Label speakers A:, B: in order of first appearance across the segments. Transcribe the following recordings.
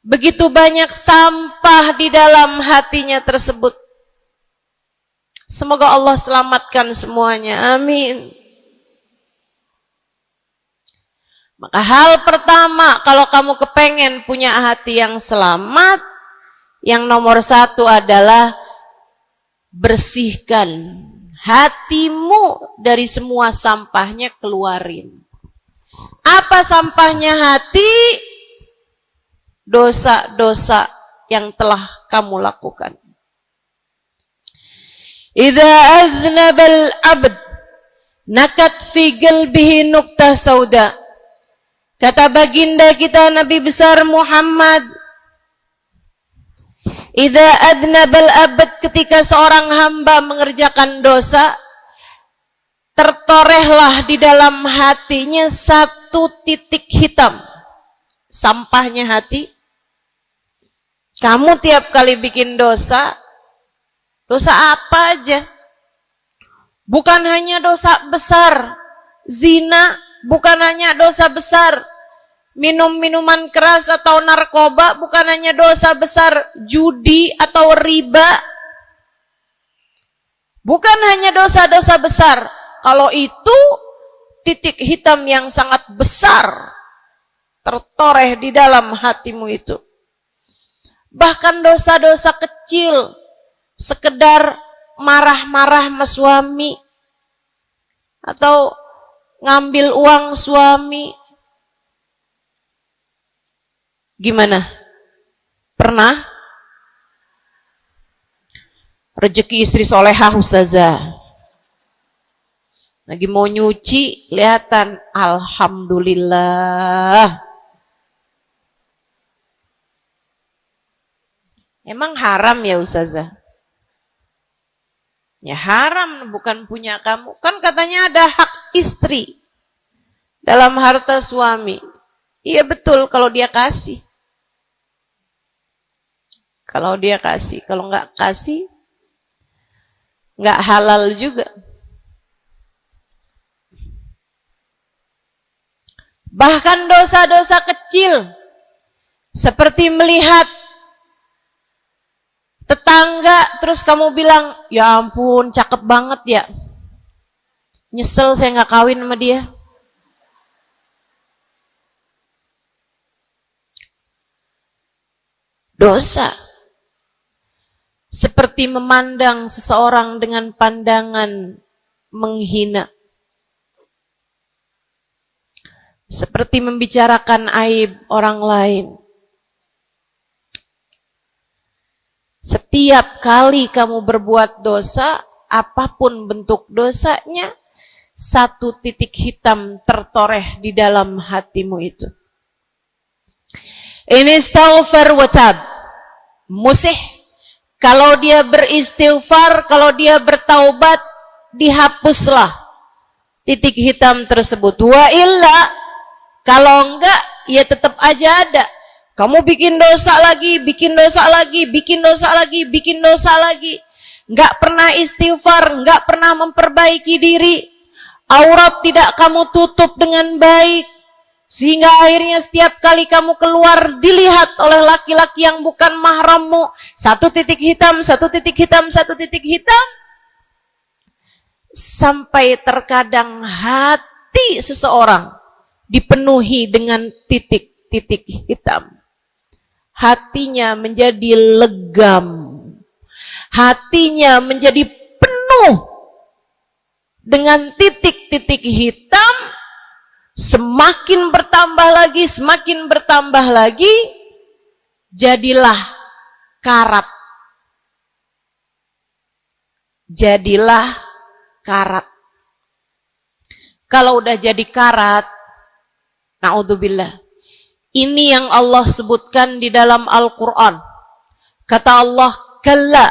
A: Begitu banyak sampah di dalam hatinya tersebut. Semoga Allah selamatkan semuanya. Amin. Maka hal pertama, kalau kamu kepengen punya hati yang selamat, yang nomor satu adalah bersihkan hatimu dari semua sampahnya, keluarin. Apa sampahnya hati? Dosa-dosa yang telah kamu lakukan. Idza aznabal abd nakat fi qalbihi nuqtah sauda. Kata baginda kita Nabi besar Muhammad, idza aznabal abd, ketika seorang hamba mengerjakan dosa, tertorehlah di dalam hatinya satu titik hitam. Sampahnya hati. Kamu tiap kali bikin dosa, dosa apa aja? Bukan hanya dosa besar, zina, bukan hanya dosa besar, minum minuman keras atau narkoba, bukan hanya dosa besar, judi atau riba, bukan hanya dosa-dosa besar. Kalau itu titik hitam yang sangat besar, tertoreh di dalam hatimu itu. Bahkan dosa-dosa kecil, sekedar marah-marah sama suami, atau ngambil uang suami. Gimana? Pernah? Rezeki istri solehah ustazah. Lagi mau nyuci, kelihatan, alhamdulillah. Emang haram ya ustazah? Ya haram, bukan punya kamu. Kan katanya ada hak istri dalam harta suami. Iya betul kalau dia kasih. Kalau dia kasih, kalau nggak kasih, nggak halal juga. Bahkan dosa-dosa kecil, seperti melihat tetangga, terus kamu bilang, ya ampun, cakep banget ya. Nyesel saya nggak kawin sama dia. Dosa. Seperti memandang seseorang dengan pandangan menghina. Seperti membicarakan aib orang lain. Setiap kali kamu berbuat dosa, apapun bentuk dosanya, satu titik hitam tertoreh di dalam hatimu itu. Ini istighfar wa tab. Musih. Kalau dia beristighfar, kalau dia bertaubat, dihapuslah titik hitam tersebut. Wa illa, kalau enggak, ya tetap aja ada. Kamu bikin dosa lagi, bikin dosa lagi, bikin dosa lagi, bikin dosa lagi. Enggak pernah istighfar, enggak pernah memperbaiki diri. Aurat tidak kamu tutup dengan baik. Sehingga akhirnya setiap kali kamu keluar dilihat oleh laki-laki yang bukan mahrammu. Satu titik hitam, satu titik hitam, satu titik hitam. Sampai terkadang hati seseorang dipenuhi dengan titik-titik hitam. Hatinya menjadi legam. Hatinya menjadi penuh dengan titik-titik hitam. Semakin bertambah lagi, semakin bertambah lagi, jadilah karat. Jadilah karat. Kalau udah jadi karat, na'udzubillah. Ini yang Allah sebutkan di dalam Al-Quran. Kata Allah, kalla,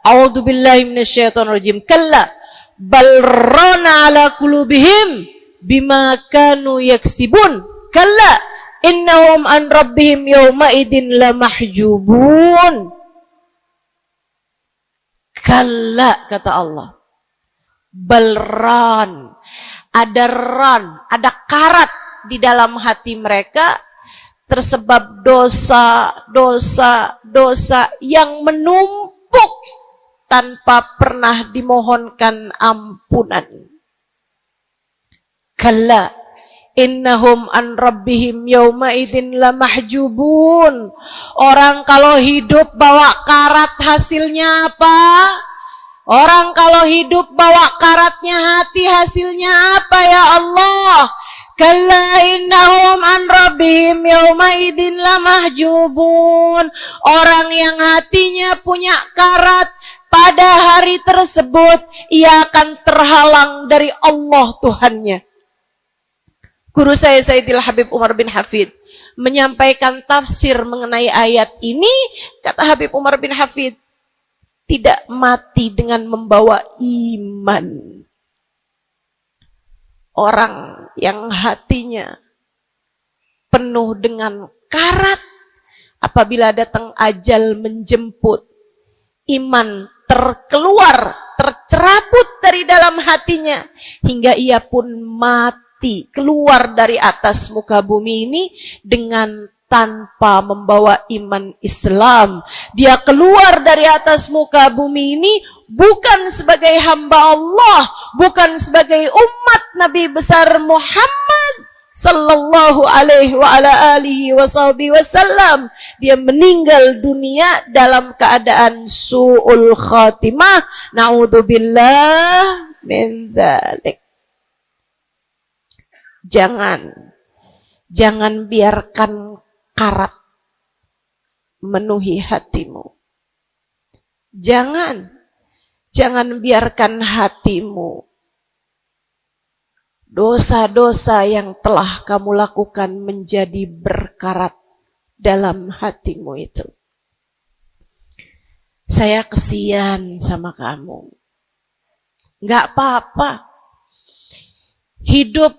A: a'udzubillahi minasyaitonirrajim, kalla, balrana ala qulubihim bima kanu yaksibun, kalla innahum an rabbihim yawma idin lamahjubun. Kalla, kata Allah, balran, ada ran, ada karat di dalam hati mereka, tersebab dosa yang menumpuk tanpa pernah dimohonkan ampunan. Kalla innahum an rabbihim yawma idzin lamahjubun. Orang kalau hidup bawa karat hasilnya apa? Orang kalau hidup bawa karatnya hati hasilnya apa ya Allah? Kalla innahum an rabbihim yawma idzin lamahjubun. Orang yang hatinya punya karat pada hari tersebut ia akan terhalang dari Allah Tuhannya. Guru saya Sayyidil Habib Umar bin Hafid menyampaikan tafsir mengenai ayat ini. Kata Habib Umar bin Hafid, tidak mati dengan membawa iman. Orang yang hatinya penuh dengan karat, apabila datang ajal menjemput, iman tercerabut dari dalam hatinya, hingga ia pun mati, keluar dari atas muka bumi ini dengan tanpa membawa iman Islam. Dia keluar dari atas muka bumi ini bukan sebagai hamba Allah, bukan sebagai umat Nabi besar Muhammad sallallahu alaihi wa ala alihi wasallam. Dia meninggal dunia dalam keadaan su'ul khatimah. Na'udzubillah min dzalik. Jangan biarkan karat memenuhi hatimu. Jangan biarkan hatimu dosa-dosa yang telah kamu lakukan menjadi berkarat dalam hatimu itu. Saya kesian sama kamu. Enggak apa-apa. Hidup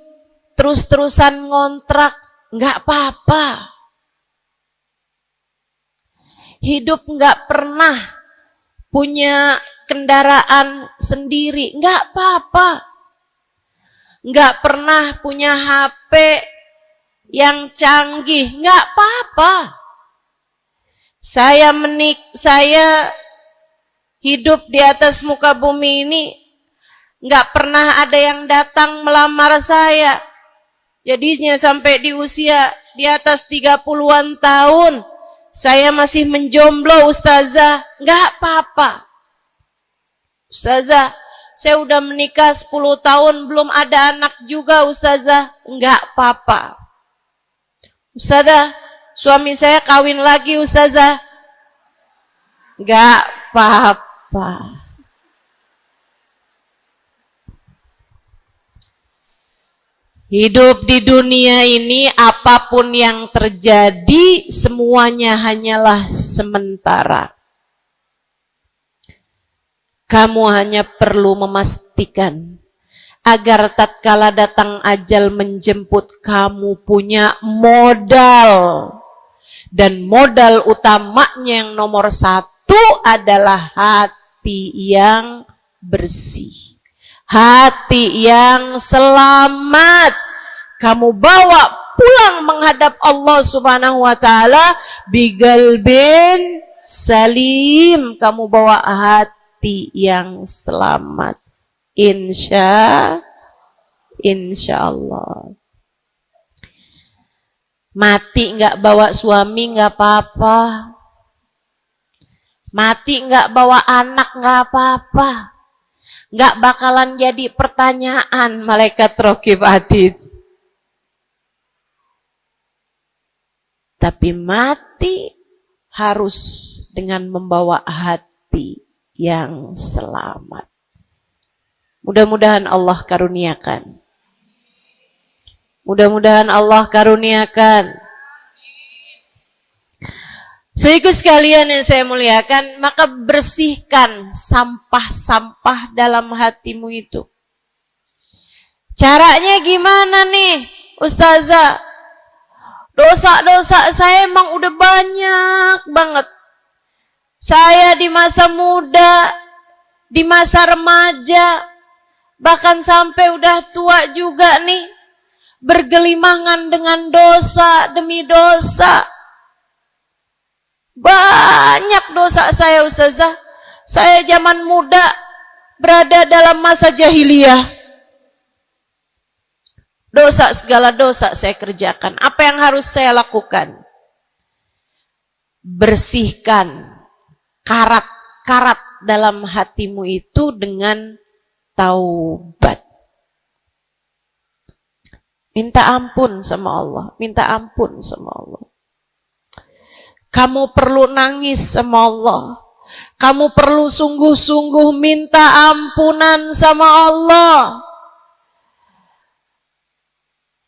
A: terus-terusan ngontrak, enggak apa-apa. Hidup enggak pernah punya kendaraan sendiri, enggak apa-apa. Enggak pernah punya HP yang canggih, enggak apa-apa. Saya hidup di atas muka bumi ini, enggak pernah ada yang datang melamar saya. Jadinya sampai di usia di atas 30-an tahun, saya masih menjomblo, Ustazah. Enggak apa-apa. Ustazah, saya udah menikah 10 tahun, belum ada anak juga, Ustazah. Enggak apa-apa. Ustazah, suami saya kawin lagi, Ustazah. Enggak apa-apa. Hidup di dunia ini, apapun yang terjadi, semuanya hanyalah sementara. Kamu hanya perlu memastikan agar tatkala datang ajal menjemput, kamu punya modal. Dan modal utamanya yang nomor 1 adalah hati yang bersih. Hati yang selamat. Kamu bawa pulang menghadap Allah Subhanahu wa ta'ala bigalbin salim. Kamu bawa hati yang selamat. Insya Allah. Mati nggak bawa suami nggak apa-apa. Mati nggak bawa anak nggak apa-apa. Nggak bakalan jadi pertanyaan malaikat raqib atid. Tapi mati harus dengan membawa hati yang selamat. Mudah-mudahan Allah karuniakan. Mudah-mudahan Allah karuniakan. Saudaraku sekalian yang saya muliakan, maka bersihkan sampah-sampah dalam hatimu itu. Caranya gimana nih, Ustazah? Dosa-dosa saya emang udah banyak banget. Saya di masa muda, di masa remaja, bahkan sampai udah tua juga nih, bergelimangan dengan dosa demi dosa. Banyak dosa saya, Ustazah. Saya zaman muda berada dalam masa jahiliyah. Dosa, segala dosa saya kerjakan. Apa yang harus saya lakukan? Bersihkan karat-karat dalam hatimu itu dengan taubat. Minta ampun sama Allah, minta ampun sama Allah. Kamu perlu nangis sama Allah. Kamu perlu sungguh-sungguh minta ampunan sama Allah.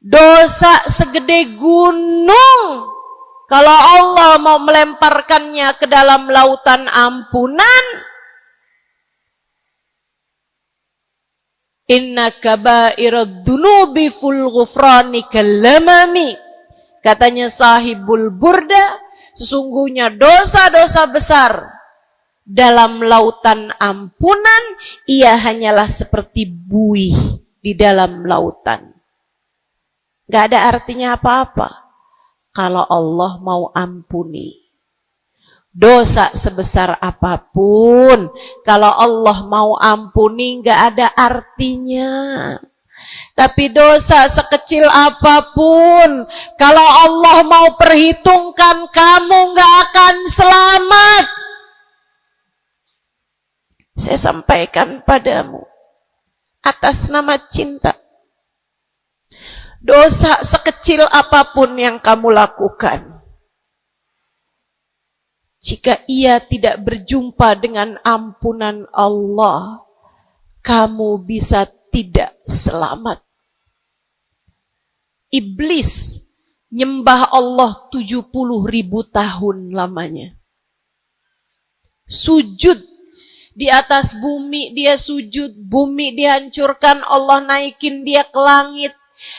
A: Dosa segede gunung, kalau Allah mau melemparkannya ke dalam lautan ampunan, inna kaba'irad dunubi ful ghufrani kallamami. Katanya sahibul burda, sesungguhnya dosa-dosa besar dalam lautan ampunan, ia hanyalah seperti buih di dalam lautan. Gak ada artinya apa-apa kalau Allah mau ampuni. Dosa sebesar apapun, kalau Allah mau ampuni gak ada artinya. Tapi dosa sekecil apapun, kalau Allah mau perhitungkan, kamu gak akan selamat. Saya sampaikan padamu atas nama cinta. Dosa sekecil apapun yang kamu lakukan, jika ia tidak berjumpa dengan ampunan Allah, kamu bisa tidak selamat. Iblis nyembah Allah 70.000 tahun lamanya. Sujud di atas bumi, dia sujud, bumi dihancurkan, Allah naikin dia ke langit.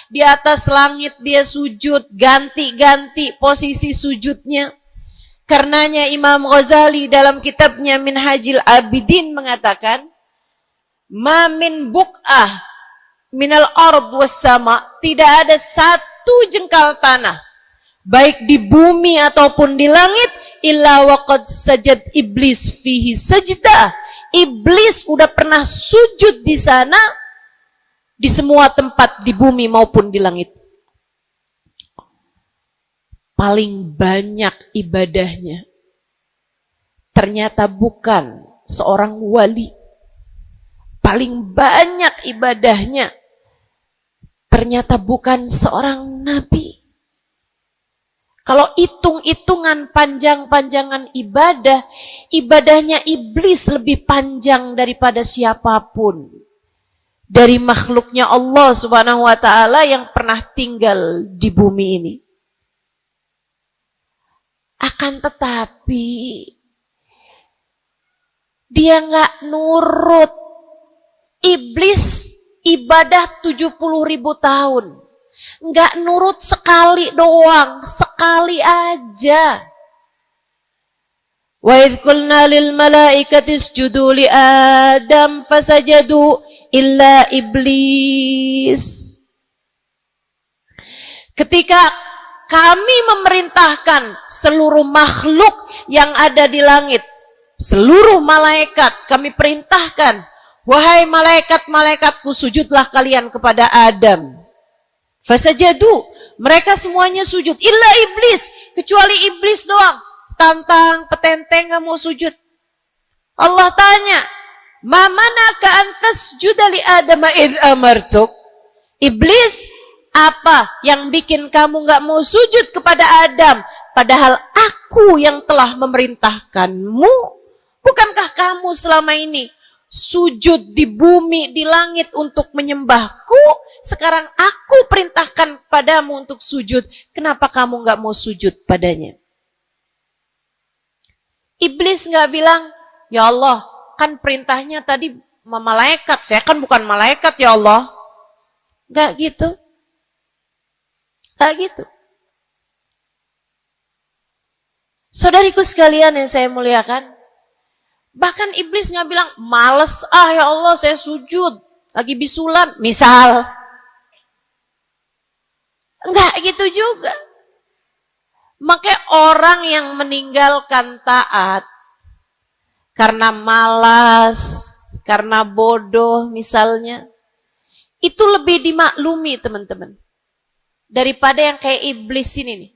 A: Di atas langit dia sujud, ganti-ganti posisi sujudnya. Karenanya Imam Ghazali dalam kitabnya Minhajil Abidin mengatakan, ma min buk'ah minal ard was sama, tidak ada satu jengkal tanah, baik di bumi ataupun di langit, illa waqad sajad iblis fihi sajdah. Iblis udah pernah sujud di sana, di semua tempat di bumi maupun di langit. Paling banyak ibadahnya ternyata bukan seorang wali. Paling banyak ibadahnya ternyata bukan seorang nabi. Kalau hitung-hitungan panjang-panjangan ibadah, ibadahnya iblis lebih panjang daripada siapapun dari makhluknya Allah Subhanahu wa ta'ala yang pernah tinggal di bumi ini. Akan tetapi dia nggak nurut. Iblis ibadah 70.000 tahun, nggak nurut sekali doang, sekali aja. Wa idh qulna lil malaikati isjudu li Adam fasajadu illa iblis. Ketika kami memerintahkan seluruh makhluk yang ada di langit, seluruh malaikat kami perintahkan, wahai malaikat-malaikatku, sujudlah kalian kepada Adam. Fasajadu, mereka semuanya sujud, illa iblis, kecuali iblis doang, tantang petenteng gak mau sujud. Allah tanya, ma manaka antas judali Adam id amartuk? Iblis, apa yang bikin kamu gak mau sujud kepada Adam, padahal aku yang telah memerintahkanmu? Bukankah kamu selama ini sujud di bumi, di langit untuk menyembahku? Sekarang aku perintahkan padamu untuk sujud, kenapa kamu gak mau sujud padanya? Iblis gak bilang, ya Allah, kan perintahnya tadi malaikat, saya kan bukan malaikat ya Allah. Gak gitu. Gak gitu. Saudariku sekalian yang saya muliakan, bahkan iblis gak bilang, males ya Allah saya sujud, lagi bisulan, misal. Enggak gitu juga. Makanya orang yang meninggalkan taat karena malas, karena bodoh misalnya, itu lebih dimaklumi teman-teman daripada yang kayak iblis ini nih.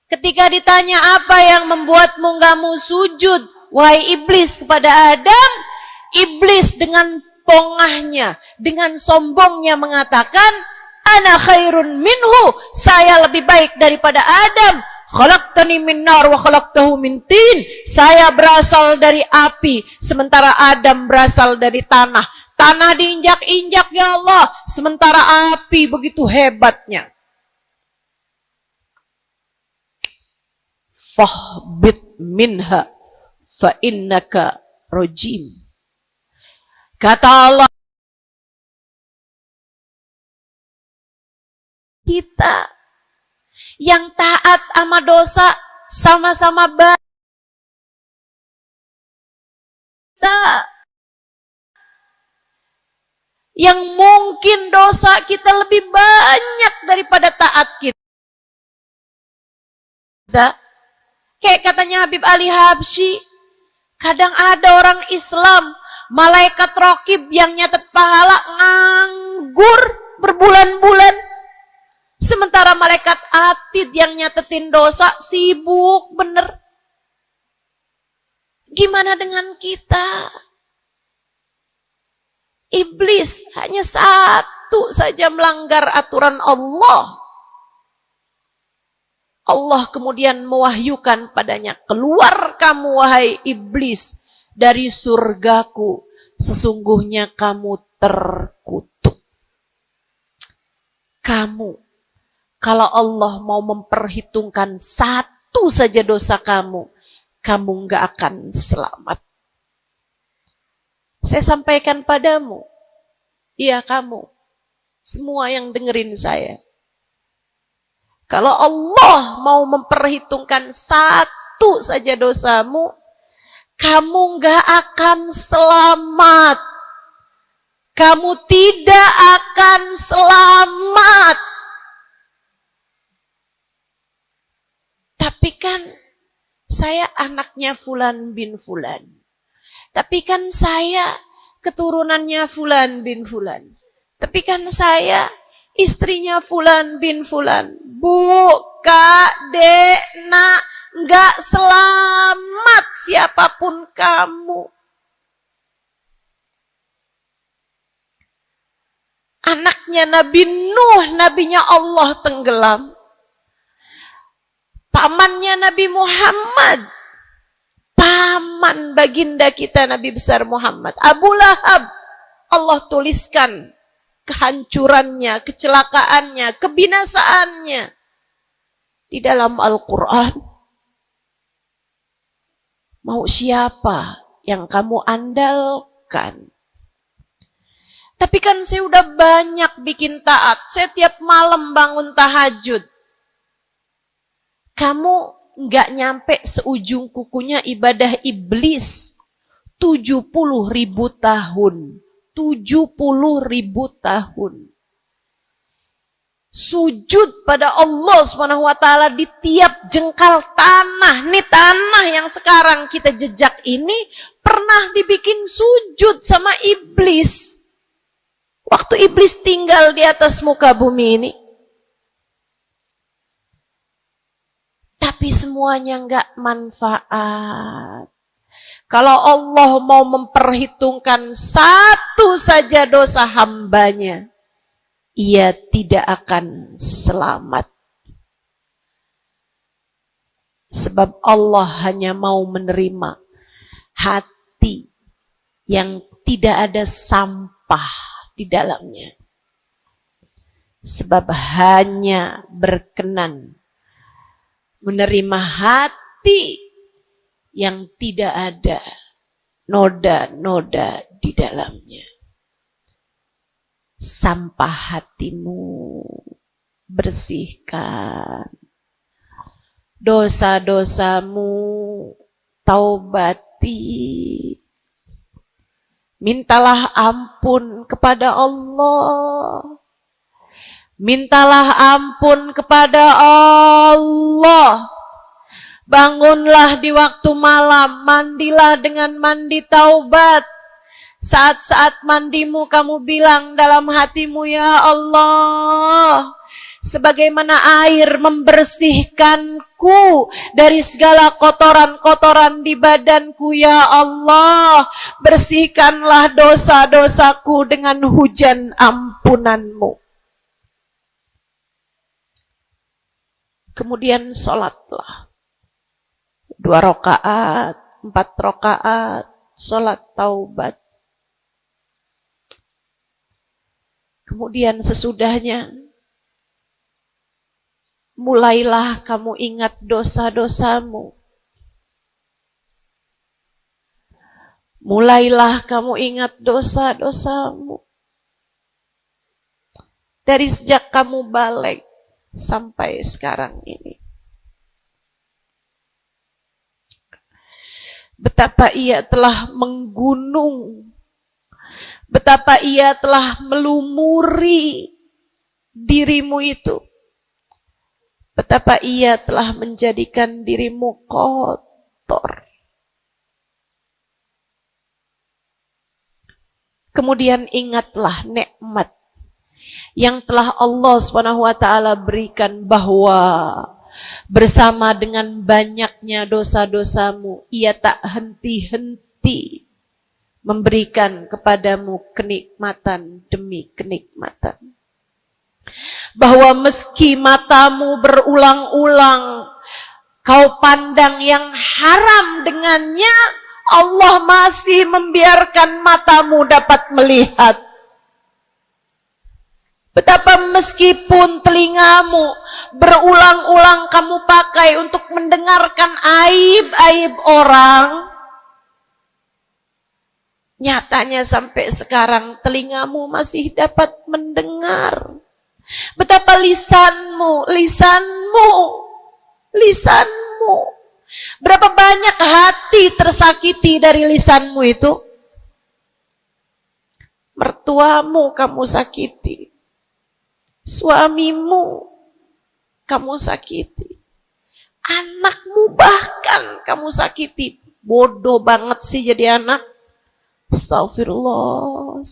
A: Ketika ditanya apa yang membuatmu gak mau sujud, wahai iblis, kepada Adam, iblis dengan pongahnya, dengan sombongnya mengatakan, ana khairun minhu, saya lebih baik daripada Adam. Khalaqtani min nar wa khalaqtahu min tin. Saya berasal dari api, sementara Adam berasal dari tanah. Tanah diinjak-injak ya Allah, sementara api begitu hebatnya. Fahbit minha fa innaka rajim. Kata Allah, kita yang taat sama dosa sama-sama baik. Yang mungkin dosa kita lebih banyak daripada taat kita. Kayak katanya Habib Ali Habsyi, kadang ada orang Islam, malaikat rokib yang nyatet pahala nganggur berbulan-bulan. Sementara malaikat atid yang nyatetin dosa sibuk bener. Gimana dengan kita? Iblis hanya satu saja melanggar aturan Allah. Allah kemudian mewahyukan padanya, keluar kamu wahai iblis dari surgaku, sesungguhnya kamu terkutuk. Kamu, kalau Allah mau memperhitungkan satu saja dosa kamu, kamu nggak akan selamat. Saya sampaikan padamu, iya kamu, semua yang dengerin saya. Kalau Allah mau memperhitungkan satu saja dosamu, kamu nggak akan selamat. Kamu tidak akan selamat. Tapi kan saya anaknya Fulan bin Fulan. Tapi kan saya keturunannya Fulan bin Fulan. Tapi kan saya istrinya Fulan bin Fulan. Bu, Kak, Dek, Nak, nggak selamat siapapun kamu. Anaknya Nabi Nuh, nabinya Allah tenggelam. Pamannya Nabi Muhammad, paman baginda kita Nabi besar Muhammad, Abu Lahab, Allah tuliskan kehancurannya, kecelakaannya, kebinasaannya di dalam Al-Quran. Mau siapa yang kamu andalkan? Tapi kan saya udah banyak bikin taat, saya tiap malam bangun tahajud. Kamu nggak nyampe seujung kukunya ibadah iblis 70.000 tahun. 70.000 tahun. Sujud pada Allah SWT di tiap jengkal tanah. Nih tanah yang sekarang kita jejak ini pernah dibikin sujud sama iblis. Waktu iblis tinggal di atas muka bumi ini. Tapi semuanya nggak manfaat. Kalau Allah mau memperhitungkan satu saja dosa hambanya, ia tidak akan selamat. Sebab Allah hanya mau menerima hati yang tidak ada sampah di dalamnya. Sebab hanya berkenan menerima hati yang tidak ada noda-noda di dalamnya. Sampah hatimu bersihkan. Dosa-dosamu taubati. Mintalah ampun kepada Allah. Mintalah ampun kepada Allah. Bangunlah di waktu malam, mandilah dengan mandi taubat. Saat-saat mandimu kamu bilang dalam hatimu, ya Allah, sebagaimana air membersihkanku dari segala kotoran-kotoran di badanku, ya Allah, bersihkanlah dosa-dosaku dengan hujan ampunanmu. Kemudian sholatlah 2 rakaat, 4 rakaat, sholat taubat. Kemudian sesudahnya, mulailah kamu ingat dosa-dosamu. Mulailah kamu ingat dosa-dosamu. Dari sejak kamu balik sampai sekarang ini. Betapa ia telah menggunung. Betapa ia telah melumuri dirimu itu. Betapa ia telah menjadikan dirimu kotor. Kemudian ingatlah nikmat yang telah Allah SWT berikan, bahwa bersama dengan banyaknya dosa-dosamu, ia tak henti-henti memberikan kepadamu kenikmatan demi kenikmatan. Bahwa meski matamu berulang-ulang kau pandang yang haram dengannya, Allah masih membiarkan matamu dapat melihat. Betapa meskipun telingamu berulang-ulang kamu pakai untuk mendengarkan aib-aib orang, nyatanya sampai sekarang telingamu masih dapat mendengar. Betapa lisanmu. Berapa banyak hati tersakiti dari lisanmu itu. Mertuamu kamu sakiti. Suamimu kamu sakiti. Anakmu bahkan kamu sakiti. Bodoh banget sih jadi anak. Astagfirullah.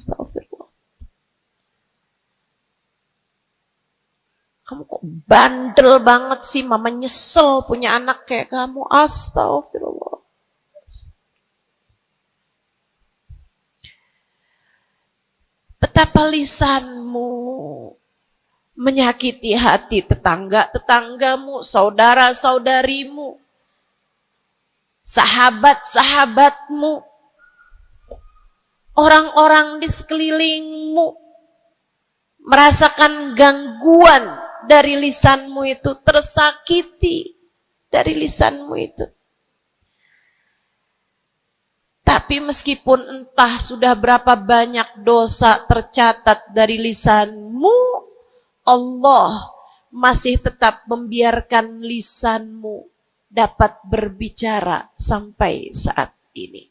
A: Kamu kok bandel banget sih, mama nyesel punya anak kayak kamu. Astagfirullah. Betapa lisanmu menyakiti hati tetanggamu, saudara-saudarimu, sahabat-sahabatmu, orang-orang di sekelilingmu merasakan gangguan dari lisanmu itu, tersakiti dari lisanmu itu. Tapi meskipun entah sudah berapa banyak dosa tercatat dari lisanmu, Allah masih tetap membiarkan lisanmu dapat berbicara sampai saat ini.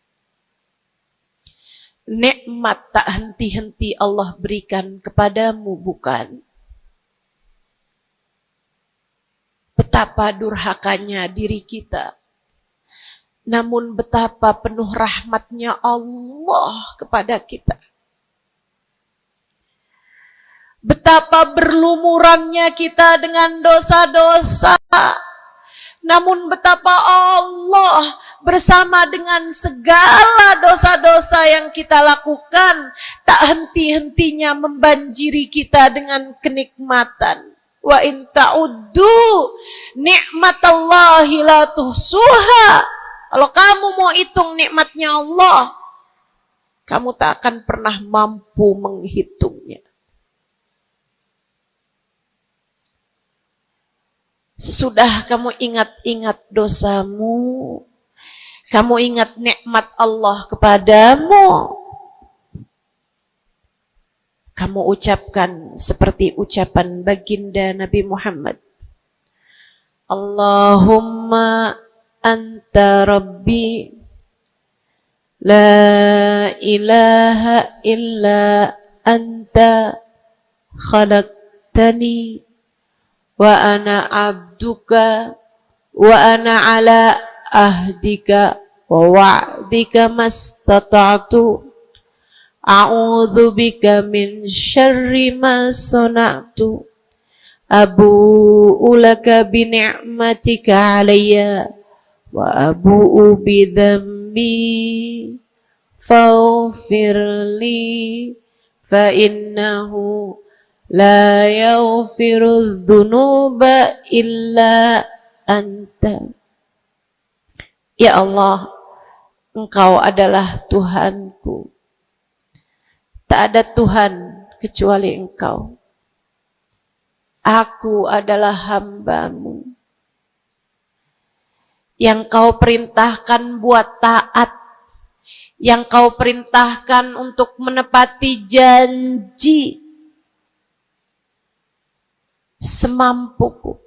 A: Nikmat tak henti-henti Allah berikan kepadamu, bukan? Betapa durhakanya diri kita. Namun betapa penuh rahmatnya Allah kepada kita. Betapa berlumurannya kita dengan dosa-dosa. Namun betapa Allah bersama dengan segala dosa-dosa yang kita lakukan, tak henti-hentinya membanjiri kita dengan kenikmatan. Wa in ta'uddu ni'matallahi la tuhsuha. Kalau kamu mau hitung nikmatnya Allah, kamu tak akan pernah mampu menghitungnya. Sesudah kamu ingat-ingat dosamu, kamu ingat nikmat Allah kepadamu, kamu ucapkan seperti ucapan baginda Nabi Muhammad. Allahumma anta rabbi, la ilaha illa anta khalaqtani khalaqtani wa ana abduka wa ana ala ahdika wa wa'dika mastata'tu a'udzu bika min syarri ma sana'tu abu'u laka bi ni'matika 'alayya wa abu'u bi dhanbi faghfirli fa innahu la yaghfiru dzunuba illa anta. Ya Allah, Engkau adalah Tuhanku. Tak ada Tuhan kecuali Engkau. Aku adalah hamba-Mu yang Kau perintahkan buat taat, yang Kau perintahkan untuk menepati janji semampuku.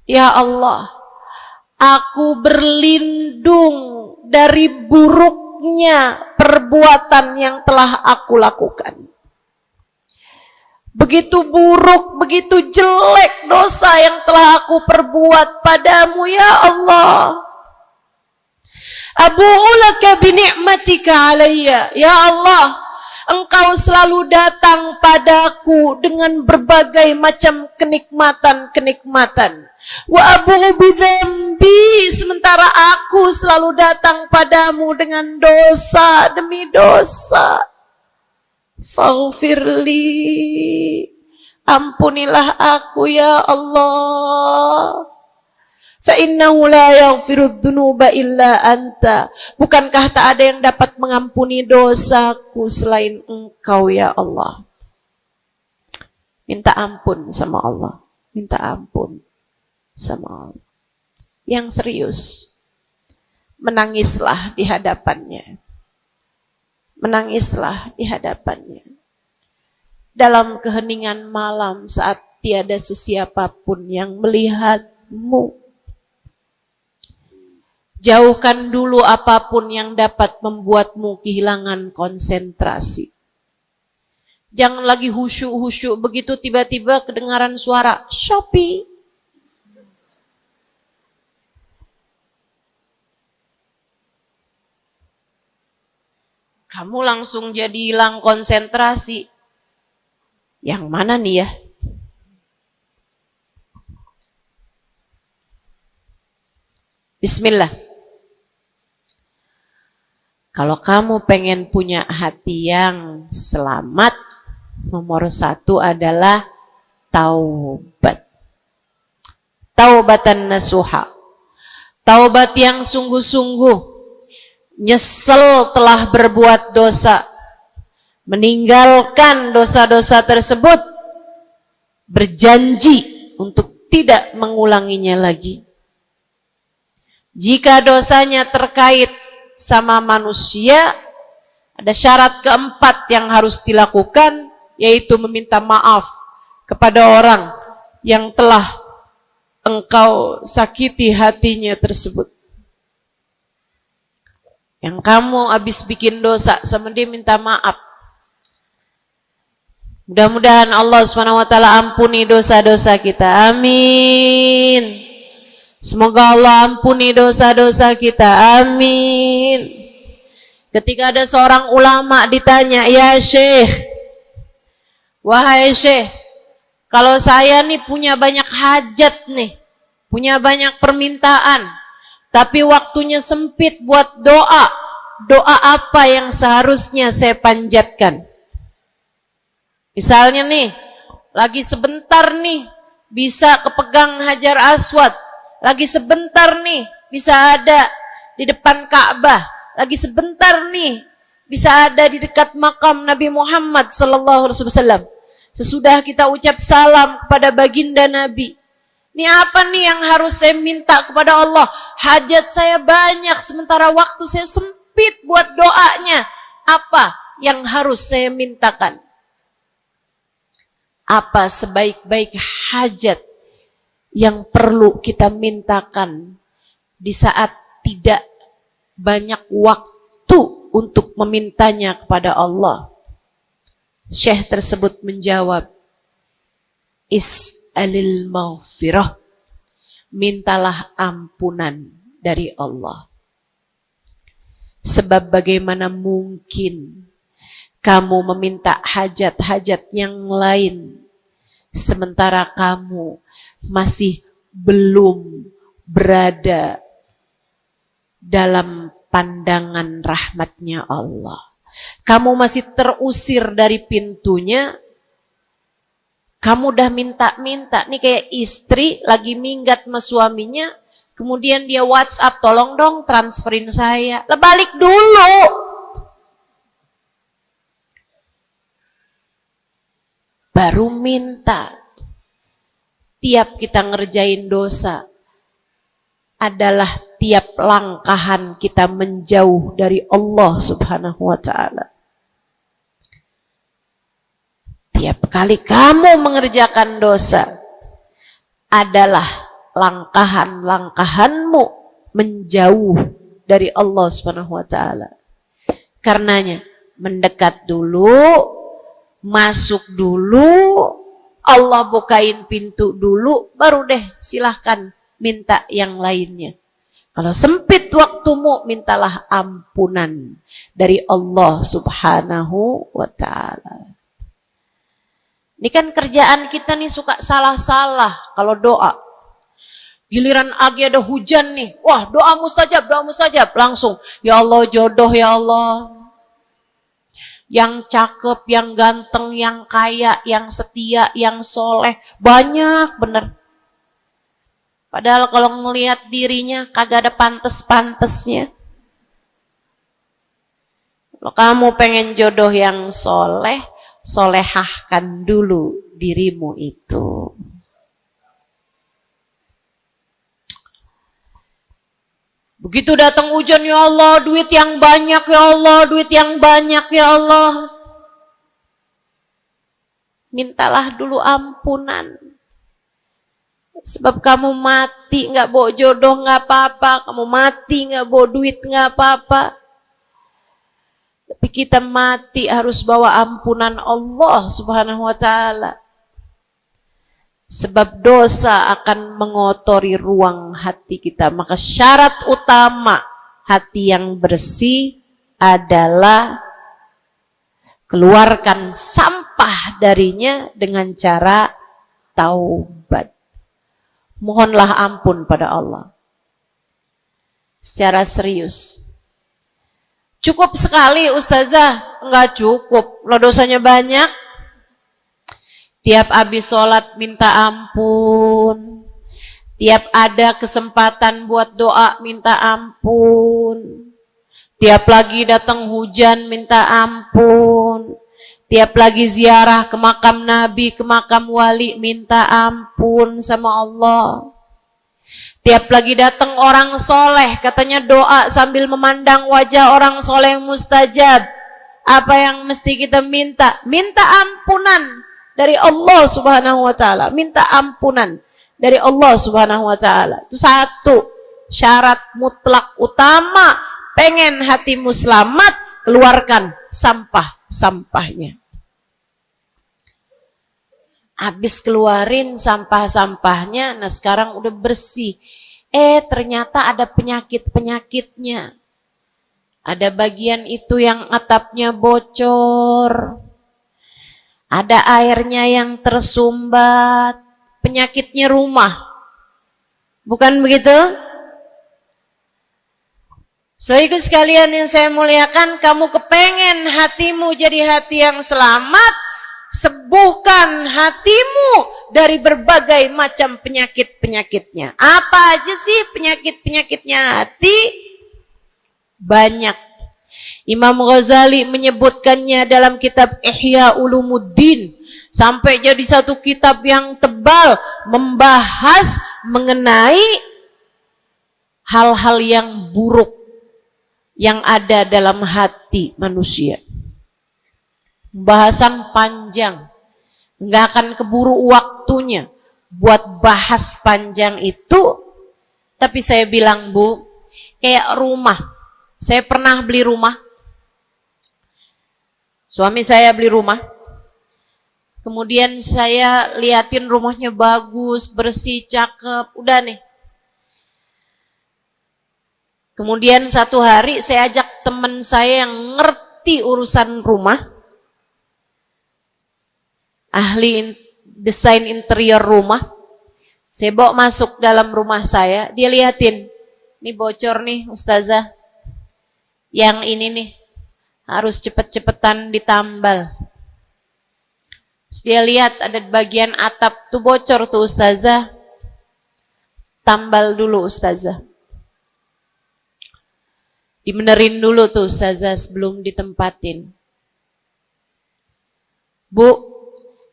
A: Ya Allah, aku berlindung dari buruknya perbuatan yang telah aku lakukan. Begitu buruk, begitu jelek dosa yang telah aku perbuat padamu, ya Allah. Abu'u laka bi ni'matika 'alayya. Ya Allah, Engkau selalu datang padaku dengan berbagai macam kenikmatan-kenikmatan. Wa abu'u bi dzambi, sementara aku selalu datang padamu dengan dosa demi dosa. Faghfirli, ampunilah aku ya Allah. Fa innahu la yaghfiru dzunuba illa anta. Bukankah tak ada yang dapat mengampuni dosaku selain Engkau ya Allah. Minta ampun sama Allah. Minta ampun sama Allah. Yang serius, menangislah di hadapannya. Menangislah di hadapannya. Dalam keheningan malam saat tiada sesiapapun yang melihatmu. Jauhkan dulu apapun yang dapat membuatmu kehilangan konsentrasi. Jangan lagi khusyuk-khusyuk begitu tiba-tiba kedengaran suara Shopee. Kamu langsung jadi hilang konsentrasi. Yang mana nih ya? Bismillah. Kalau kamu pengen punya hati yang selamat, nomor 1 adalah taubat. Taubatan nasuha. Taubat yang sungguh-sungguh. Nyesel telah berbuat dosa, meninggalkan dosa-dosa tersebut, berjanji untuk tidak mengulanginya lagi. Jika dosanya terkait sama manusia, ada syarat keempat yang harus dilakukan, yaitu meminta maaf kepada orang yang telah engkau sakiti hatinya tersebut. Yang kamu habis bikin dosa sama dia minta maaf. Mudah-mudahan Allah SWT ampuni dosa-dosa kita. Amin. Semoga Allah ampuni dosa-dosa kita. Amin. Ketika ada seorang ulama ditanya, ya Syekh, wahai Syekh, kalau saya nih punya banyak hajat nih, punya banyak permintaan, tapi waktunya sempit buat doa. Doa apa yang seharusnya saya panjatkan? Misalnya nih, lagi sebentar nih bisa kepegang Hajar Aswad. Lagi sebentar nih bisa ada di depan Ka'bah. Lagi sebentar nih bisa ada di dekat makam Nabi Muhammad sallallahu alaihi wasallam. Sesudah kita ucap salam kepada baginda Nabi. Ini apa nih yang harus saya minta kepada Allah? Hajat saya banyak, sementara waktu saya sempit buat doanya. Apa yang harus saya mintakan? Apa sebaik-baik hajat yang perlu kita mintakan di saat tidak banyak waktu untuk memintanya kepada Allah? Syekh tersebut menjawab, is'alil maghfirah, mintalah ampunan dari Allah. Sebab bagaimana mungkin kamu meminta hajat-hajat yang lain sementara kamu masih belum berada dalam pandangan rahmatnya Allah. Kamu masih terusir dari pintunya. Kamu udah minta-minta. Nih kayak istri lagi minggat sama suaminya. Kemudian dia WhatsApp, tolong dong transferin saya. Lah balik dulu. Baru minta. Tiap kita ngerjain dosa adalah tiap langkahan kita menjauh dari Allah Subhanahu wa ta'ala. Tiap kali kamu mengerjakan dosa adalah langkahan-langkahanmu menjauh dari Allah Subhanahu wa ta'ala. Karenanya mendekat dulu, masuk dulu, Allah bukain pintu dulu, baru deh silahkan minta yang lainnya. Kalau sempit waktumu, mintalah ampunan dari Allah Subhanahu wa ta'ala. Ini kan kerjaan kita nih suka salah-salah kalau doa. Giliran lagi ada hujan nih, wah doa mustajab, langsung. Ya Allah jodoh ya Allah. Yang cakep, yang ganteng, yang kaya, yang setia, yang soleh. Banyak bener. Padahal kalau ngelihat dirinya kagak ada pantes-pantesnya. Kalau kamu pengen jodoh yang soleh, solehahkan dulu dirimu itu. Begitu datang hujan, ya Allah, duit yang banyak ya Allah, duit yang banyak ya Allah. Mintalah dulu ampunan. Sebab kamu mati nggak bawa jodoh nggak apa-apa, kamu mati nggak bawa duit nggak apa-apa. Tapi kita mati harus bawa ampunan Allah Subhanahu wa ta'ala. Sebab dosa akan mengotori ruang hati kita. Maka syarat utama hati yang bersih adalah keluarkan sampah darinya dengan cara taubat. Mohonlah ampun pada Allah. Secara serius. Cukup sekali ustazah? Enggak cukup. Lo dosanya banyak. Tiap habis sholat minta ampun. Tiap ada kesempatan buat doa minta ampun. Tiap lagi datang hujan minta ampun. Tiap lagi ziarah ke makam Nabi, ke makam wali, minta ampun sama Allah. Tiap lagi datang orang soleh, katanya doa sambil memandang wajah orang soleh yang mustajab. Apa yang mesti kita minta? Minta ampunan dari Allah Subhanahu wa ta'ala. Minta ampunan dari Allah Subhanahu wa ta'ala. Itu satu syarat mutlak utama. Pengen hatimu selamat, keluarkan sampah-sampahnya. Habis keluarin sampah-sampahnya, nah sekarang udah bersih. Ternyata ada penyakit-penyakitnya. Ada bagian itu yang atapnya bocor. Ada airnya yang tersumbat. Penyakitnya rumah. Bukan begitu? Saudaraku sekalian yang saya muliakan, kamu kepengen hatimu jadi hati yang selamat, sembuhkan hatimu dari berbagai macam penyakit-penyakitnya. Apa aja sih penyakit-penyakitnya hati? Banyak. Imam Ghazali menyebutkannya dalam kitab Ihya Ulumuddin. Sampai jadi satu kitab yang tebal membahas mengenai hal-hal yang buruk yang ada dalam hati manusia. Pembahasan panjang, nggak akan keburu waktunya buat bahas panjang itu. Tapi saya bilang, Bu, kayak rumah. Saya pernah beli rumah. Suami saya beli rumah. Kemudian saya liatin rumahnya bagus, bersih, cakep, udah nih. Kemudian satu hari saya ajak teman saya yang ngerti urusan rumah, ahli desain interior rumah. Saya bawa masuk dalam rumah saya, dia liatin, ini bocor nih Ustazah, yang ini nih harus cepet-cepetan ditambal. Terus dia lihat ada bagian atap tuh bocor tuh Ustazah, tambal dulu Ustazah. Dibenerin dulu tuh Ustazah sebelum ditempatin. Bu,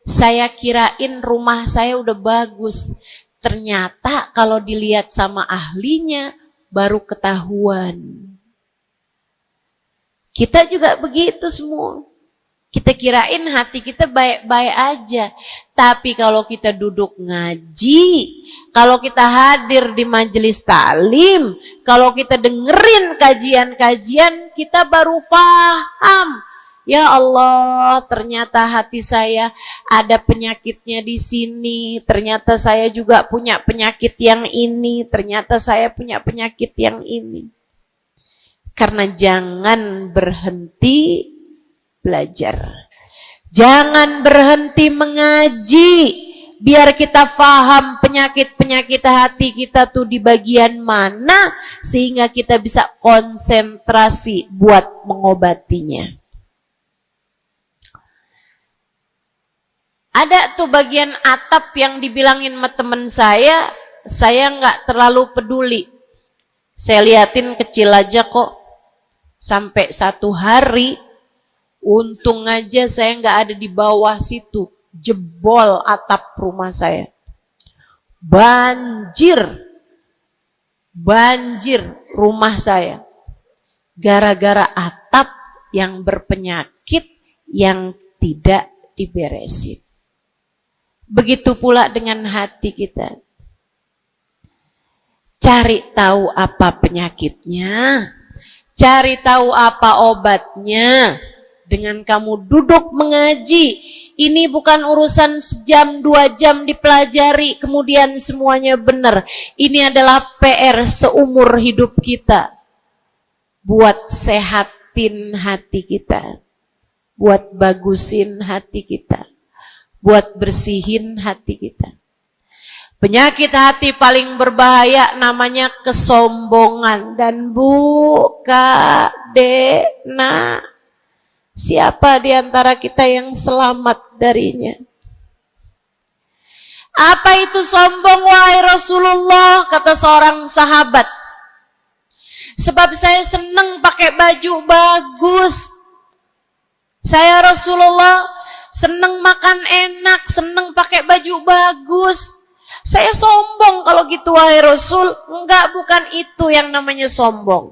A: saya kirain rumah saya udah bagus. Ternyata kalau dilihat sama ahlinya baru ketahuan. Kita juga begitu semua. Kita kirain hati kita baik-baik aja. Tapi kalau kita duduk ngaji, kalau kita hadir di majelis taklim, kalau kita dengerin kajian-kajian, kita baru paham. Ya Allah, ternyata hati saya ada penyakitnya di sini. Ternyata saya juga punya penyakit yang ini. Ternyata saya punya penyakit yang ini. Karena jangan berhenti belajar. Jangan berhenti mengaji. Biar kita paham penyakit-penyakit hati kita tuh di bagian mana. Sehingga kita bisa konsentrasi buat mengobatinya. Ada tuh bagian atap yang dibilangin sama temen saya nggak terlalu peduli. Saya liatin kecil aja kok. Sampai satu hari, untung aja saya nggak ada di bawah situ. Jebol atap rumah saya. Banjir rumah saya. Gara-gara atap yang berpenyakit yang tidak diberesin. Begitu pula dengan hati kita. Cari tahu apa penyakitnya. Cari tahu apa obatnya. Dengan kamu duduk mengaji. Ini bukan urusan sejam, 2 jam dipelajari. Kemudian semuanya benar. Ini adalah PR seumur hidup kita. Buat sehatin hati kita. Buat bagusin hati kita. Buat bersihin hati kita. Penyakit hati paling berbahaya namanya kesombongan. Dan Bu, Kak, Dek, Nak, siapa di antara kita yang selamat darinya? Apa itu sombong wahai Rasulullah? Kata seorang sahabat. Sebab saya senang pakai baju bagus. Saya Rasulullah senang makan enak, senang pakai baju bagus. Saya sombong kalau gitu wahai Rasul. Enggak, bukan itu yang namanya sombong.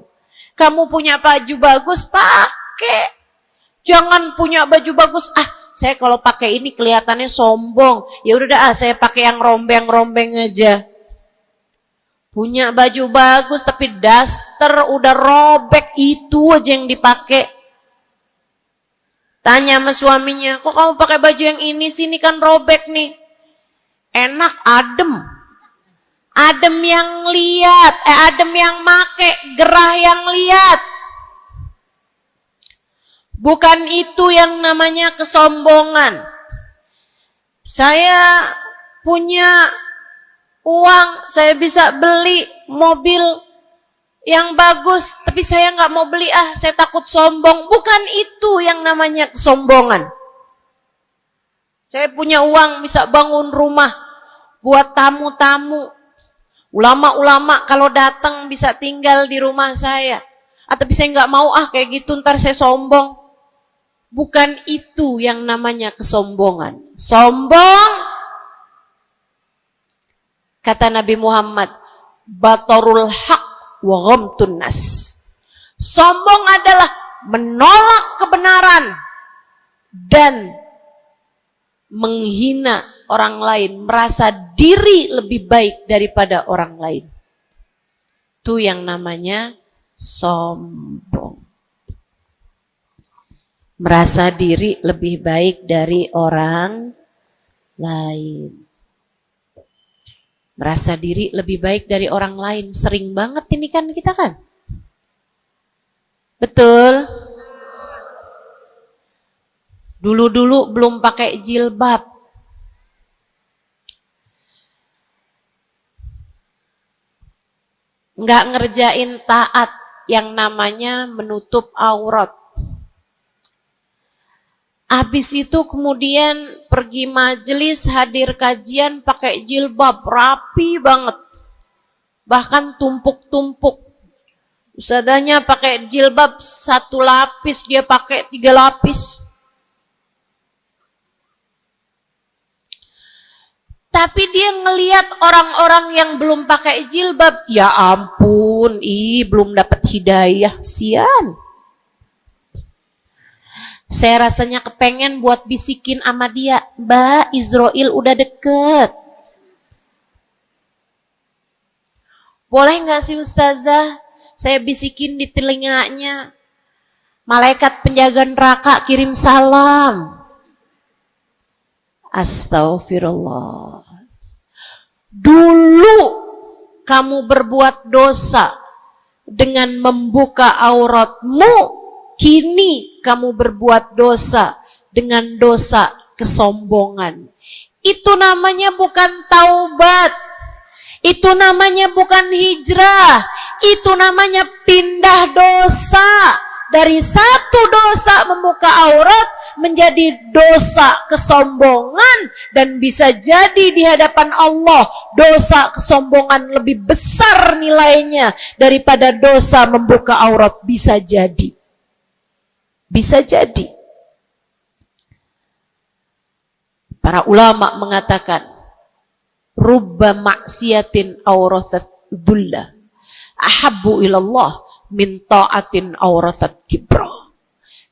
A: Kamu punya baju bagus, pakai. Jangan punya baju bagus. Saya kalau pakai ini kelihatannya sombong. Ya udah saya pakai yang rombeng-rombeng aja. Punya baju bagus tapi daster udah robek, itu aja yang dipakai. Tanya sama suaminya, kok kamu pakai baju yang ini sih, ini kan robek nih. Enak, adem. Adem yang lihat, adem yang make, gerah yang lihat. Bukan itu yang namanya kesombongan. Saya punya uang, saya bisa beli mobil yang bagus, tapi saya nggak mau beli, saya takut sombong. Bukan itu yang namanya kesombongan. Saya punya uang, bisa bangun rumah buat tamu-tamu. Ulama-ulama kalau datang bisa tinggal di rumah saya. Tapi saya nggak mau kayak gitu, ntar saya sombong. Bukan itu yang namanya kesombongan. Sombong, kata Nabi Muhammad, batarul haq wa ghamtun nas. Sombong adalah menolak kebenaran dan menghina orang lain, merasa diri lebih baik daripada orang lain. Itu yang namanya sombong. Merasa diri lebih baik dari orang lain. Merasa diri lebih baik dari orang lain. Sering banget ini kan kita kan. Betul? Dulu-dulu belum pakai jilbab. Nggak ngerjain taat yang namanya menutup aurat. Habis itu kemudian pergi majelis, hadir kajian pakai jilbab, rapi banget. Bahkan tumpuk-tumpuk. Ustadzanya pakai jilbab 1 lapis, dia pakai 3 lapis. Tapi dia ngelihat orang-orang yang belum pakai jilbab, ya ampun, belum dapat hidayah, sian. Saya rasanya kepengen buat bisikin sama dia, Mbak, Israel udah deket. Boleh nggak sih Ustazah, saya bisikin di telinganya, malaikat penjaga neraka kirim salam. Astaghfirullah. Dulu kamu berbuat dosa dengan membuka auratmu, kini kamu berbuat dosa dengan dosa kesombongan. Itu namanya bukan taubat. Itu namanya bukan hijrah. Itu namanya pindah dosa. Dari satu dosa membuka aurat menjadi dosa kesombongan. Dan bisa jadi di hadapan Allah dosa kesombongan lebih besar nilainya daripada dosa membuka aurat. Bisa jadi. Bisa jadi. Para ulama mengatakan, rubba maksiatin awrathat dhullah ahabbu ilallah min ta'atin awrathat kibra.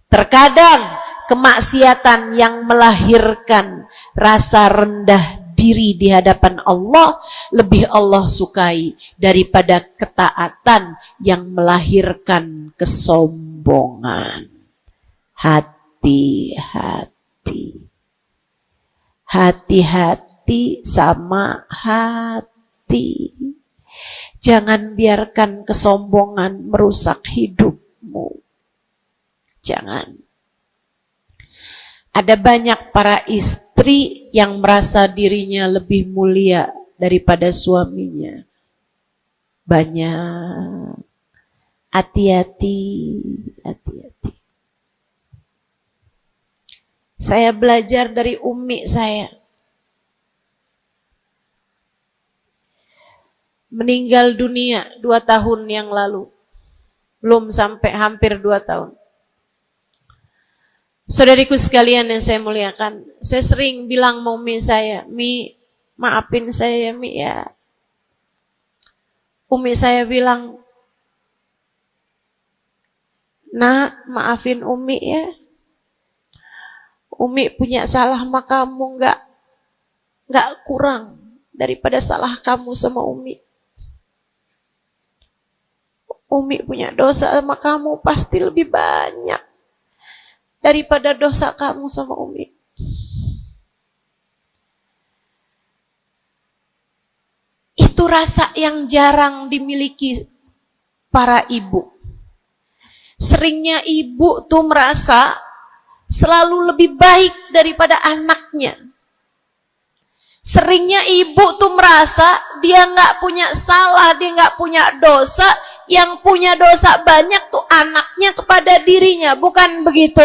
A: Terkadang kemaksiatan yang melahirkan rasa rendah diri di hadapan Allah lebih Allah sukai daripada ketaatan yang melahirkan kesombongan. Hati-hati. Hati-hati sama hati. Jangan biarkan kesombongan merusak hidupmu. Jangan. Ada banyak para istri yang merasa dirinya lebih mulia daripada suaminya. Banyak. Hati-hati, hati-hati. Saya belajar dari umi saya. Meninggal dunia 2 tahun yang lalu. Belum sampai hampir 2 tahun. Saudariku sekalian yang saya muliakan, saya sering bilang sama umi saya, Mi, maafin saya ya Mi ya. Umi saya bilang, Nak, maafin Umi ya. Umi punya salah sama kamu nggak kurang daripada salah kamu sama Umi. Umi punya dosa sama kamu pasti lebih banyak daripada dosa kamu sama Umi. Itu rasa yang jarang dimiliki para ibu. Seringnya ibu tuh merasa selalu lebih baik daripada anaknya. Seringnya ibu tuh merasa dia nggak punya salah, dia nggak punya dosa. Yang punya dosa banyak tuh anaknya kepada dirinya, bukan begitu?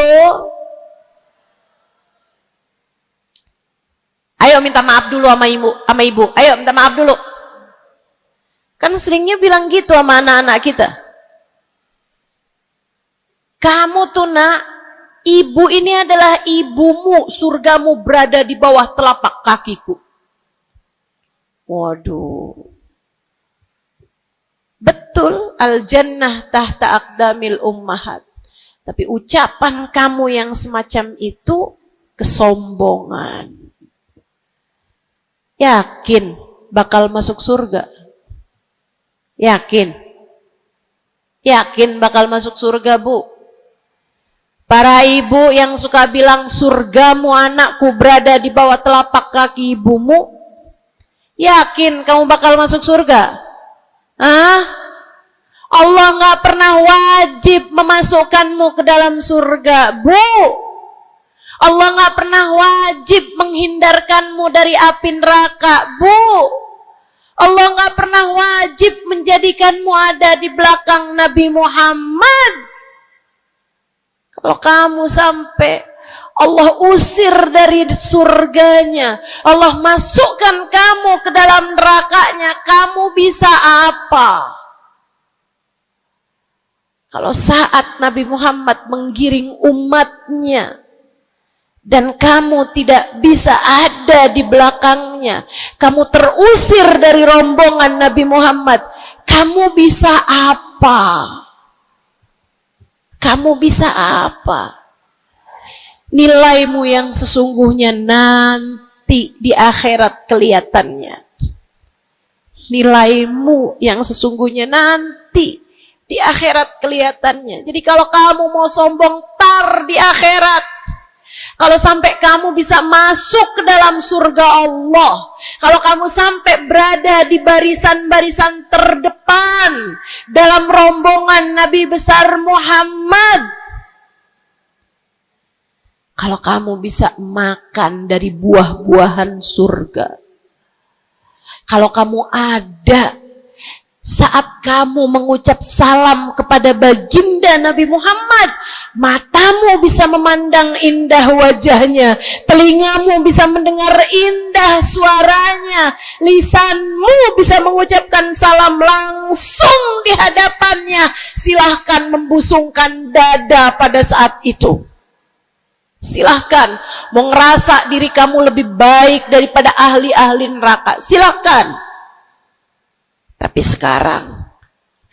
A: Ayo minta maaf dulu sama ibu. Ayo minta maaf dulu. Kan seringnya bilang gitu sama anak-anak kita. Kamu tuh nak, ibu ini adalah ibumu, surgamu berada di bawah telapak kakiku. Waduh. Betul, al-jannah tahta aqdamil ummahat. Tapi ucapan kamu yang semacam itu kesombongan. Yakin bakal masuk surga? Yakin? Yakin bakal masuk surga, Bu? Para ibu yang suka bilang surgamu anakku berada di bawah telapak kaki ibumu, yakin kamu bakal masuk surga? Hah? Allah nggak pernah wajib memasukkanmu ke dalam surga, Bu. Allah nggak pernah wajib menghindarkanmu dari api neraka, Bu. Allah nggak pernah wajib menjadikanmu ada di belakang Nabi Muhammad. Kalau kamu sampai Allah usir dari surganya, Allah masukkan kamu ke dalam nerakanya, kamu bisa apa? Kalau saat Nabi Muhammad menggiring umatnya dan kamu tidak bisa ada di belakangnya, kamu terusir dari rombongan Nabi Muhammad, kamu bisa apa? Kamu bisa apa? Nilaimu yang sesungguhnya nanti di akhirat kelihatannya. Nilaimu yang sesungguhnya nanti di akhirat kelihatannya. Jadi kalau kamu mau sombong, tar di akhirat. Kalau sampai kamu bisa masuk ke dalam surga Allah, kalau kamu sampai berada di barisan-barisan terdepan dalam rombongan Nabi besar Muhammad, kalau kamu bisa makan dari buah-buahan surga, kalau kamu ada saat kamu mengucap salam kepada baginda Nabi Muhammad, matamu bisa memandang indah wajahnya, telingamu bisa mendengar indah suaranya, lisanmu bisa mengucapkan salam langsung di hadapannya, silahkan membusungkan dada pada saat itu. Silahkan mau ngerasa diri kamu lebih baik daripada ahli-ahli neraka, silahkan. Tapi sekarang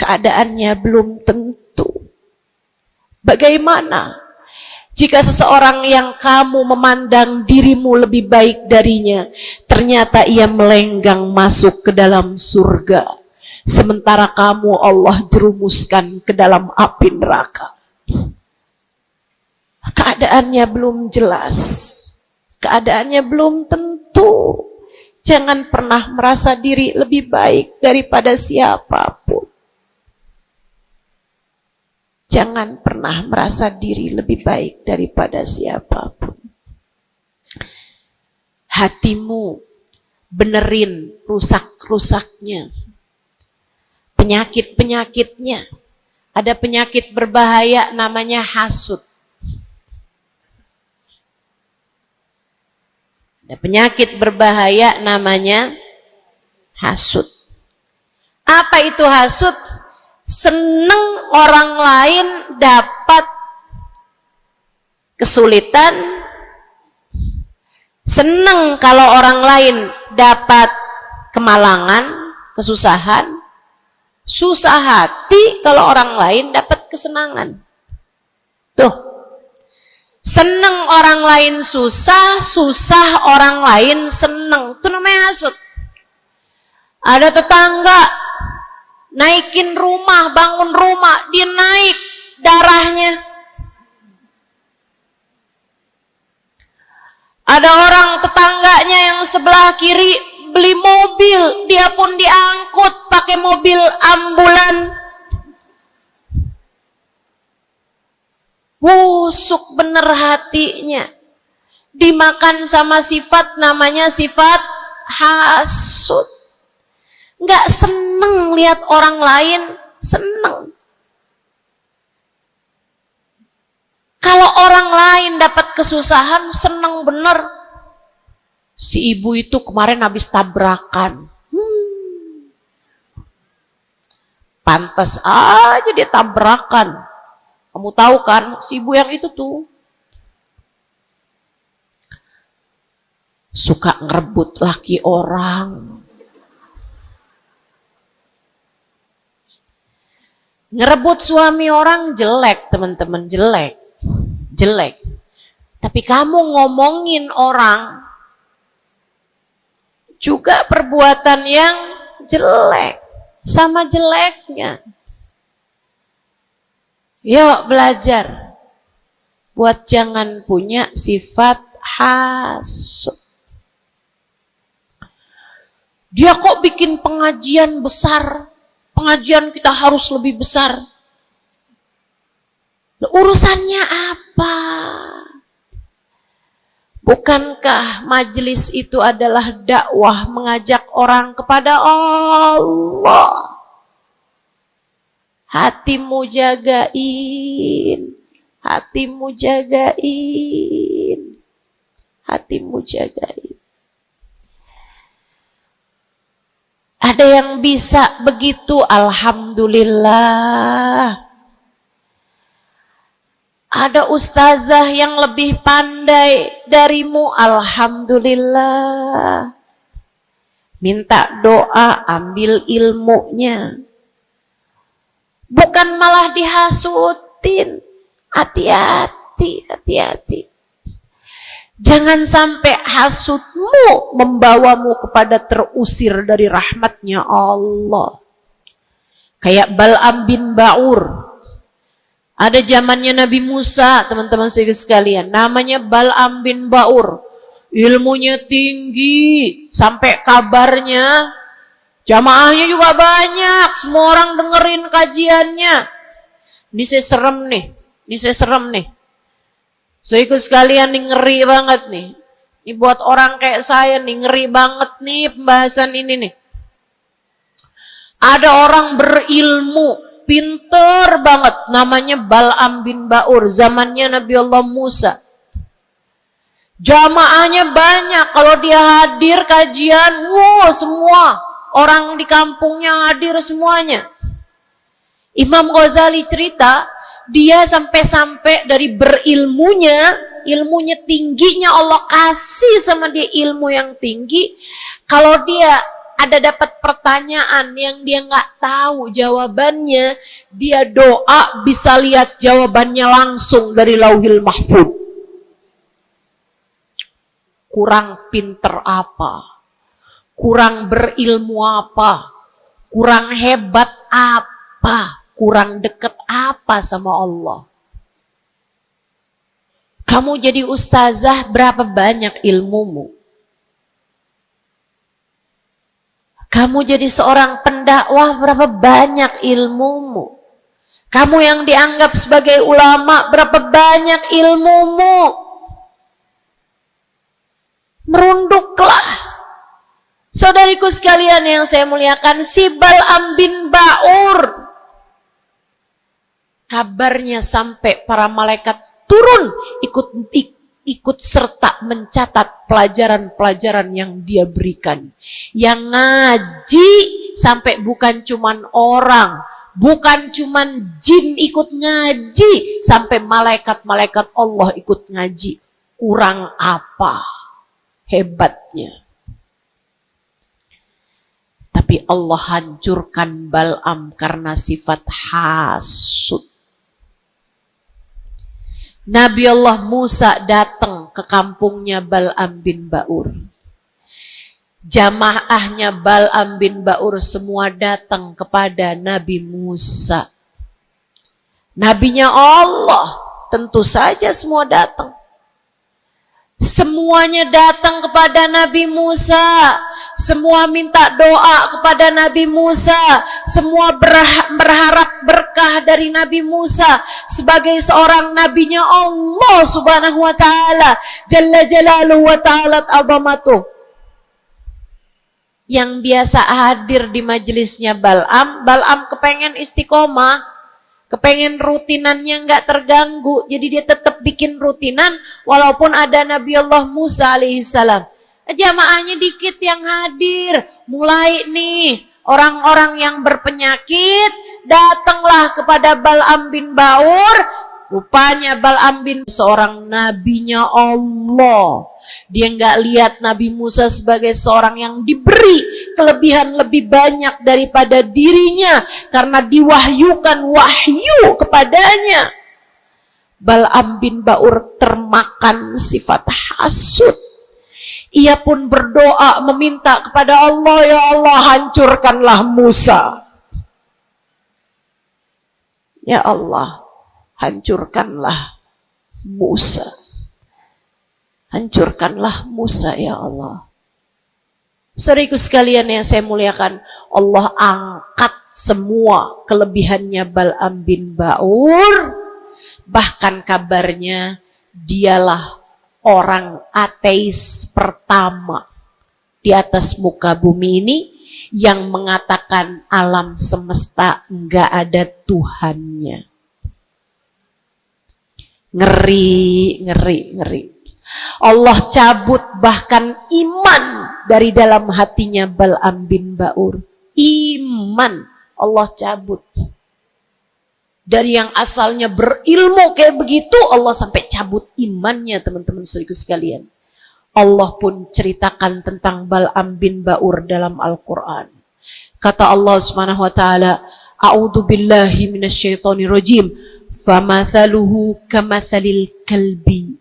A: keadaannya belum tentu. Bagaimana jika seseorang yang kamu memandang dirimu lebih baik darinya, ternyata ia melenggang masuk ke dalam surga, sementara kamu Allah jerumuskan ke dalam api neraka? Keadaannya belum jelas, keadaannya belum tentu. Jangan pernah merasa diri lebih baik daripada siapapun. Jangan pernah merasa diri lebih baik daripada siapapun. Hatimu benerin rusak-rusaknya, penyakit-penyakitnya. Ada penyakit berbahaya namanya hasud. Ada penyakit berbahaya namanya hasud. Apa itu hasud? Seneng orang lain dapat kesulitan, seneng kalau orang lain dapat kemalangan, kesusahan, susah hati kalau orang lain dapat kesenangan. Tuh. Seneng orang lain susah, susah orang lain seneng. Itu namanya hasud. Ada tetangga naikin rumah, bangun rumah, dia naik darahnya. Ada orang tetangganya yang sebelah kiri beli mobil, dia pun diangkut pakai mobil ambulan. Busuk bener hatinya, dimakan sama sifat namanya sifat hasud. Nggak seneng lihat orang lain seneng. Kalau orang lain dapat kesusahan seneng bener. Si ibu itu kemarin habis tabrakan, pantas aja dia tabrakan. Kamu tahu kan, si ibu yang itu tuh suka ngerebut laki orang. Ngerebut suami orang jelek, teman-teman, jelek. Jelek. Tapi kamu ngomongin orang juga perbuatan yang jelek, sama jeleknya. Yuk belajar. buat jangan punya sifat hasud. Dia kok bikin pengajian besar, pengajian kita harus lebih besar. Urusannya apa? Bukankah majelis itu adalah dakwah mengajak orang kepada Allah? Hatimu jagain, hatimu jagain, hatimu jagain. Ada yang bisa begitu, alhamdulillah. Ada ustazah yang lebih pandai darimu, alhamdulillah. Minta doa, ambil ilmunya. Bukan malah dihasutin. Hati-hati, hati-hati. Jangan sampai hasutmu membawamu kepada terusir dari rahmatnya Allah. Kayak Bal'am bin Ba'ur. Ada zamannya Nabi Musa, teman-teman sekalian. Namanya Bal'am bin Ba'ur. Ilmunya tinggi. Sampai kabarnya, jamaahnya juga banyak. Semua orang dengerin kajiannya. Ini saya serem nih. Ini saya serem nih. So ikut sekalian nih, ngeri banget nih. Ini buat orang kayak saya nih, ngeri banget nih pembahasan ini nih. Ada orang berilmu, pinter banget, namanya Bal'am bin Ba'ur, zamannya Nabi Allah Musa. Jamaahnya banyak, kalau dia hadir kajian, wow, semua orang di kampungnya hadir semuanya. Imam Ghazali cerita, dia sampai-sampai dari berilmunya, ilmunya tingginya, Allah kasih sama dia ilmu yang tinggi. Kalau dia ada dapat pertanyaan yang dia nggak tahu jawabannya, dia doa bisa lihat jawabannya langsung dari Lauhil Mahfuz. Kurang pinter apa? Kurang berilmu apa? Kurang hebat apa? Kurang dekat apa sama Allah? Kamu jadi ustazah, berapa banyak ilmumu? Kamu jadi seorang pendakwah, berapa banyak ilmumu? Kamu yang dianggap sebagai ulama, berapa banyak ilmumu? Merunduklah. Saudariku sekalian yang saya muliakan, si Bal'am bin Ba'ur, kabarnya sampai para malaikat turun ikut serta mencatat pelajaran-pelajaran yang dia berikan. Yang ngaji sampai bukan cuman orang, bukan cuman jin ikut ngaji, sampai malaikat-malaikat Allah ikut ngaji. Kurang apa hebatnya? Tapi Allah hancurkan Bal'am karena sifat hasud. Nabi Allah Musa datang ke kampungnya Bal'am bin Ba'ur. Jamaahnya Bal'am bin Ba'ur semua datang kepada Nabi Musa. Nabinya Allah, tentu saja semua datang. Semuanya datang kepada Nabi Musa. Semua minta doa kepada Nabi Musa. Semua berharap berkah dari Nabi Musa sebagai seorang nabinya Allah Subhanahu wa ta'ala, Jalla Jalaluhu wa ta'ala azamatuh. Yang biasa hadir di majelisnya Bal'am kepengen istiqomah, kepengen rutinannya nggak terganggu, jadi dia tetap bikin rutinan walaupun ada Nabi Allah Musa alaihissalam. Jamaahnya dikit yang hadir. Mulai nih orang-orang yang berpenyakit datanglah kepada Bal'am bin Ba'ur. Rupanya Bal'am bin seorang nabinya Allah. Dia nggak lihat Nabi Musa sebagai seorang yang diberi kelebihan lebih banyak daripada dirinya karena diwahyukan wahyu kepadanya. Bal'am bin Ba'ur termakan sifat hasud. Ia pun berdoa meminta kepada Allah, ya Allah hancurkanlah Musa. Ya Allah hancurkanlah Musa. Hancurkanlah Musa ya Allah. Saudaraku sekalian yang saya muliakan, Allah angkat semua kelebihannya Bal'am bin Ba'ur. Bahkan kabarnya dialah orang ateis pertama di atas muka bumi ini yang mengatakan alam semesta enggak ada Tuhannya. Ngeri. Allah cabut bahkan iman dari dalam hatinya Bal'am bin Ba'ur. Iman Allah cabut. Dari yang asalnya berilmu kayak begitu, Allah sampai cabut imannya, teman-teman saudaraku sekalian. Allah pun ceritakan tentang Bal'am bin Ba'ur dalam Al-Quran. Kata Allah Subhanahu wa taala, "A'udzu billahi minasyaitonir rajim. Famathaluhu kamathalil kalbi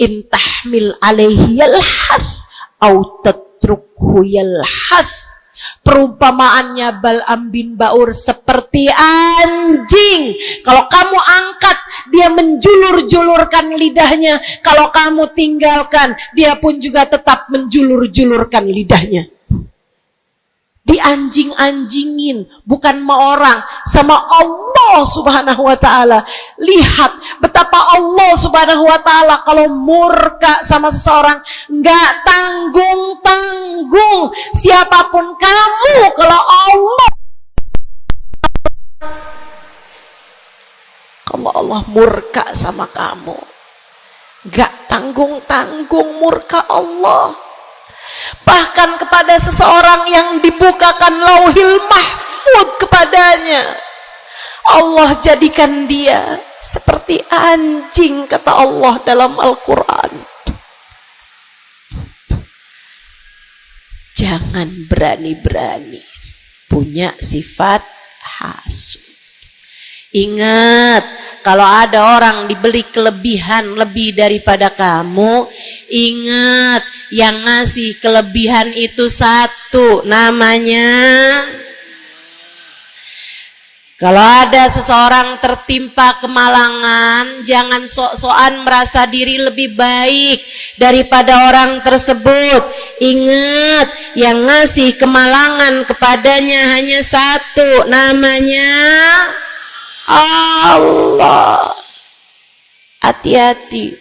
A: in tahmil alaihi yalhath au tatrukhu yalhath." Perumpamaannya Bal'am bin Ba'ur seperti anjing. Kalau kamu angkat, dia menjulur-julurkan lidahnya. Kalau kamu tinggalkan, dia pun juga tetap menjulur-julurkan lidahnya. Dianjing-anjingin, bukan sama orang, sama Allah Subhanahu wa ta'ala. Lihat betapa Allah Subhanahu wa ta'ala kalau murka sama seseorang nggak tanggung-tanggung. Siapapun kamu, kalau Allah murka sama kamu, nggak tanggung-tanggung murka Allah. Bahkan kepada seseorang yang dibukakan lauhil mahfud kepadanya, Allah jadikan dia seperti anjing, kata Allah dalam Al-Quran. Jangan berani-berani punya sifat hasud. Ingat, kalau ada orang diberi kelebihan lebih daripada kamu, ingat, yang ngasih kelebihan itu satu, namanya. Kalau ada seseorang tertimpa kemalangan, jangan sok-sokan merasa diri lebih baik daripada orang tersebut. Ingat, yang ngasih kemalangan kepadanya hanya satu, namanya Allah. Hati-hati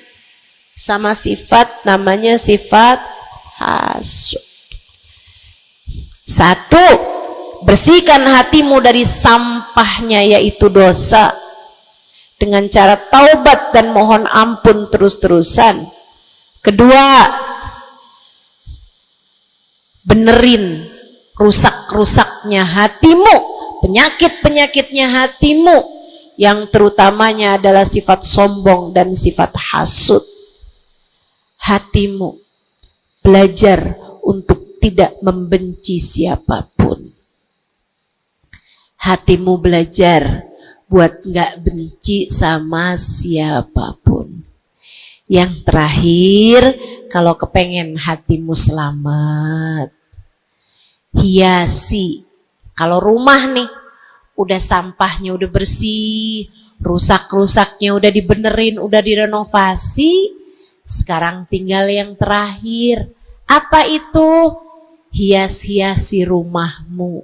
A: sama sifat namanya sifat hasud. Satu, bersihkan hatimu dari sampahnya yaitu dosa dengan cara taubat dan mohon ampun terus-terusan. Kedua, benerin rusak-rusaknya hatimu, penyakit-penyakitnya hatimu, yang terutamanya adalah sifat sombong dan sifat hasud. Hatimu belajar untuk tidak membenci siapapun. Hatimu belajar buat gak benci sama siapapun. Yang terakhir, kalau kepengen hatimu selamat, hiasi. Kalau rumah nih, udah sampahnya udah bersih, rusak-rusaknya udah dibenerin, udah direnovasi, sekarang tinggal yang terakhir. Apa itu? Hias-hiasi rumahmu.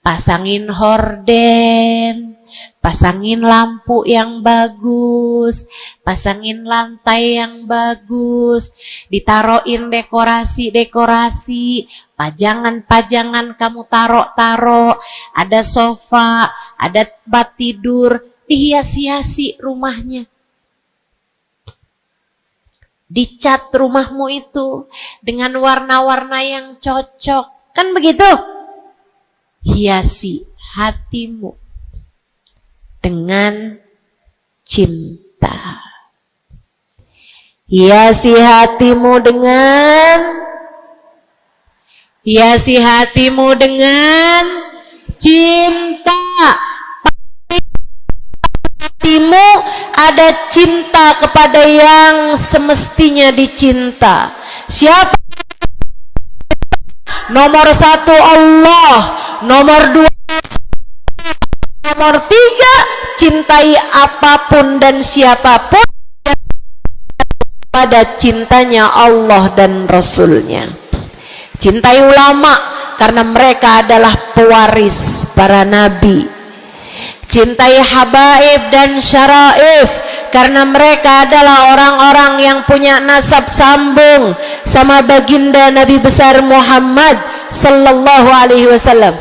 A: Pasangin horden, pasangin lampu yang bagus, pasangin lantai yang bagus, ditaruhin dekorasi-dekorasi, pajangan-pajangan kamu taruh-taruh, ada sofa, ada tempat tidur, dihias-hiasi rumahnya. Dicat rumahmu itu dengan warna-warna yang cocok, kan begitu? Hiasi hatimu dengan cinta. Hiasi hatimu dengan cinta. Hatimu ada cinta kepada yang semestinya dicinta. Siapa? Nomor satu Allah, nomor dua, nomor tiga, cintai apapun dan siapapun kepada cintanya Allah dan Rasulnya. Cintai ulama karena mereka adalah pewaris para nabi. Cintai habaib dan syaraif karena mereka adalah orang-orang yang punya nasab sambung sama baginda Nabi besar Muhammad sallallahu alaihi wasallam.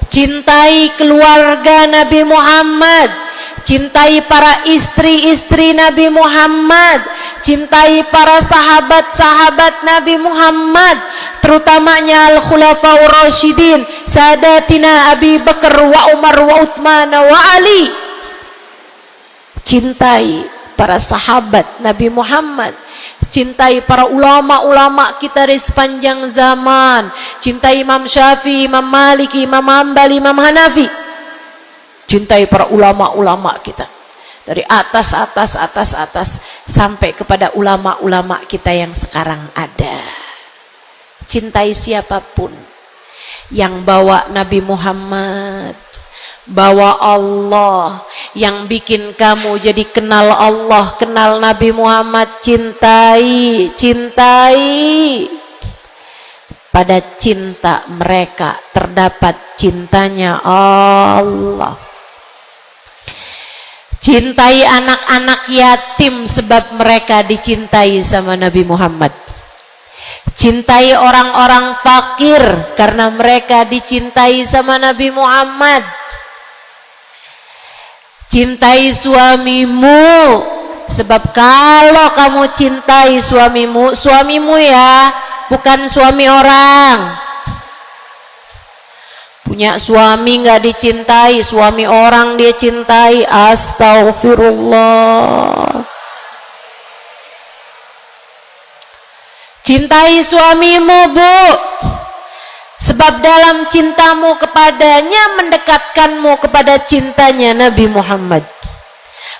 A: Cintai keluarga Nabi Muhammad, cintai para istri-istri Nabi Muhammad, cintai para sahabat-sahabat Nabi Muhammad, terutamanya al-khulafaur rasyidin, sadatina Abi Bakar wa Umar wa Uthman wa Ali. Cintai para sahabat Nabi Muhammad, cintai para ulama-ulama kita di sepanjang zaman, cintai Imam Syafi'i, Imam Maliki, Imam Hambali, Imam Hanafi. Cintai para ulama-ulama kita dari atas sampai kepada ulama-ulama kita yang sekarang ada. Cintai siapapun yang bawa Nabi Muhammad, bawa Allah, yang bikin kamu jadi kenal Allah, kenal Nabi Muhammad. Cintai. Pada cinta mereka terdapat cintanya Allah. Cintai anak-anak yatim sebab mereka dicintai sama Nabi Muhammad. Cintai orang-orang fakir karena mereka dicintai sama Nabi Muhammad. Cintai suamimu sebab kalau kamu cintai suamimu ya, bukan suami orang. Punya suami nggak dicintai, suami orang dia cintai. Astaghfirullah. Cintai suamimu, Bu, sebab dalam cintamu kepadanya mendekatkanmu kepada cintanya Nabi Muhammad,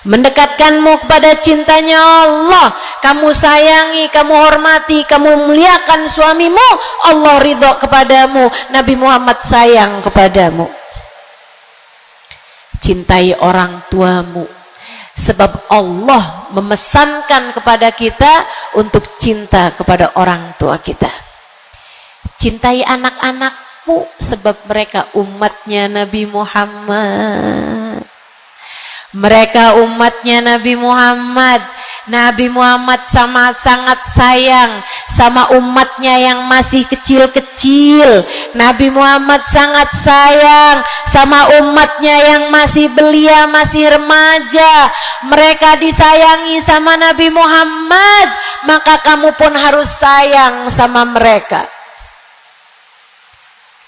A: mendekatkanmu kepada cintanya Allah. Kamu sayangi, kamu hormati, kamu muliakan suamimu, Allah ridho kepadamu, Nabi Muhammad sayang kepadamu. Cintai orang tuamu sebab Allah memesankan kepada kita untuk cinta kepada orang tua kita. Cintai anak-anakmu sebab mereka umatnya Nabi Muhammad. Mereka umatnya Nabi Muhammad. Nabi Muhammad sangat sayang sama umatnya yang masih kecil-kecil. Nabi Muhammad sangat sayang sama umatnya yang masih belia, masih remaja. Mereka disayangi sama Nabi Muhammad, maka kamu pun harus sayang sama mereka.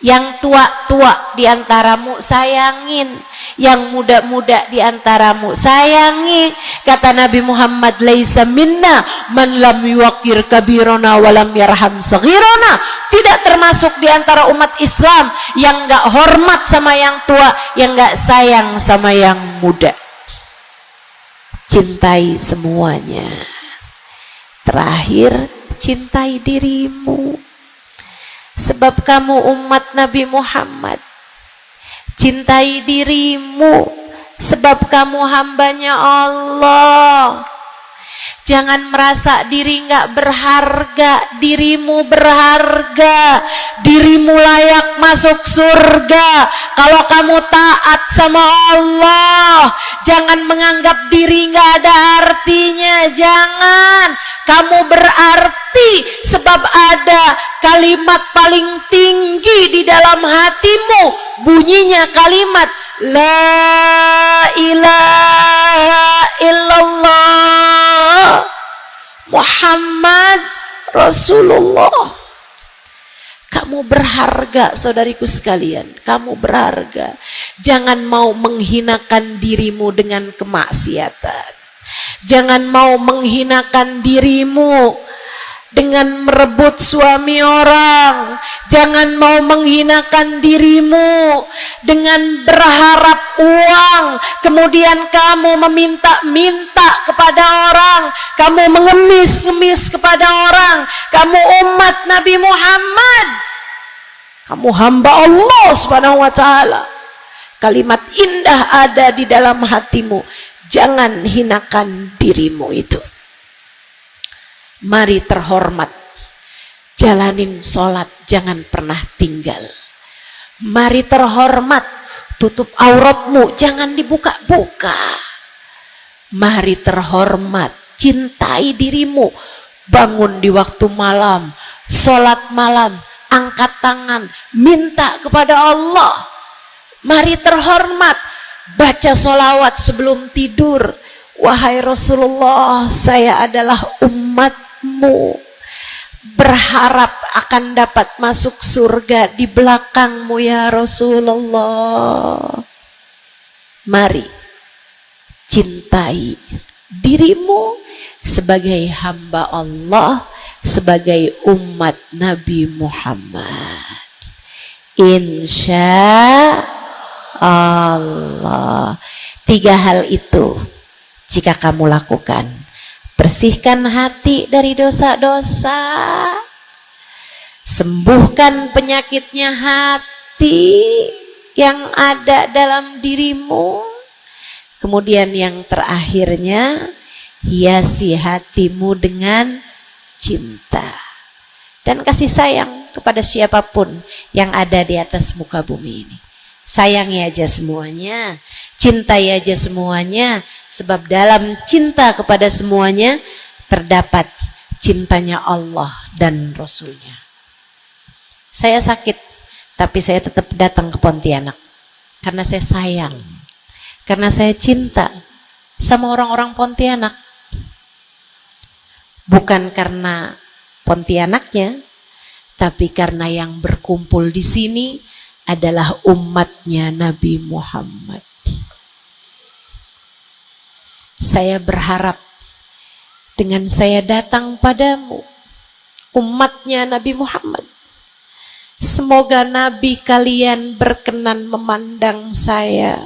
A: Yang tua-tua di antaramu sayangin, yang muda-muda di antaramu sayangi. Kata Nabi Muhammad, laisa minna man lam yuqir kabirona wa lam yarham saghirona. Tidak termasuk di antara umat Islam yang enggak hormat sama yang tua, yang enggak sayang sama yang muda. Cintai semuanya. Terakhir, cintai dirimu sebab kamu umat Nabi Muhammad. Cintai dirimu sebab kamu hambanya Allah. Jangan merasa diri nggak berharga. Dirimu berharga. Dirimu layak masuk surga kalau kamu taat sama Allah. Jangan menganggap diri nggak ada artinya. Jangan. Kamu berarti sebab ada kalimat paling tinggi di dalam hatimu. Bunyinya kalimat La ilaha illallah Muhammad Rasulullah. Kamu berharga, saudariku sekalian. Kamu berharga. Jangan mau menghinakan dirimu dengan kemaksiatan. Jangan mau menghinakan dirimu dengan merebut suami orang. Jangan mau menghinakan dirimu dengan berharap uang, kemudian kamu meminta-minta kepada orang, kamu mengemis-ngemis kepada orang. Kamu umat Nabi Muhammad, kamu hamba Allah Subhanahu wa ta'ala. Kalimat indah ada di dalam hatimu. Jangan hinakan dirimu itu. Mari terhormat, jalanin sholat, jangan pernah tinggal. Mari terhormat, tutup auratmu, jangan dibuka-buka. Mari terhormat, cintai dirimu, bangun di waktu malam, sholat malam, angkat tangan, minta kepada Allah. Mari terhormat, baca sholawat sebelum tidur. Wahai Rasulullah, saya adalah umatmu, berharap akan dapat masuk surga di belakangmu ya Rasulullah. Mari cintai dirimu sebagai hamba Allah, sebagai umat Nabi Muhammad. Insya Allah. 3 hal itu jika kamu lakukan, bersihkan hati dari dosa-dosa, sembuhkan penyakitnya hati yang ada dalam dirimu, kemudian yang terakhirnya, hiasi hatimu dengan cinta dan kasih sayang kepada siapapun yang ada di atas muka bumi ini. Sayangi aja semuanya, cintai aja semuanya, sebab dalam cinta kepada semuanya terdapat cintanya Allah dan Rasulnya. Saya sakit, tapi saya tetap datang ke Pontianak karena saya sayang, karena saya cinta sama orang-orang Pontianak. Bukan karena Pontianaknya, tapi karena yang berkumpul di sini adalah umatnya Nabi Muhammad. Saya berharap dengan saya datang padamu, umatnya Nabi Muhammad, semoga Nabi kalian berkenan memandang saya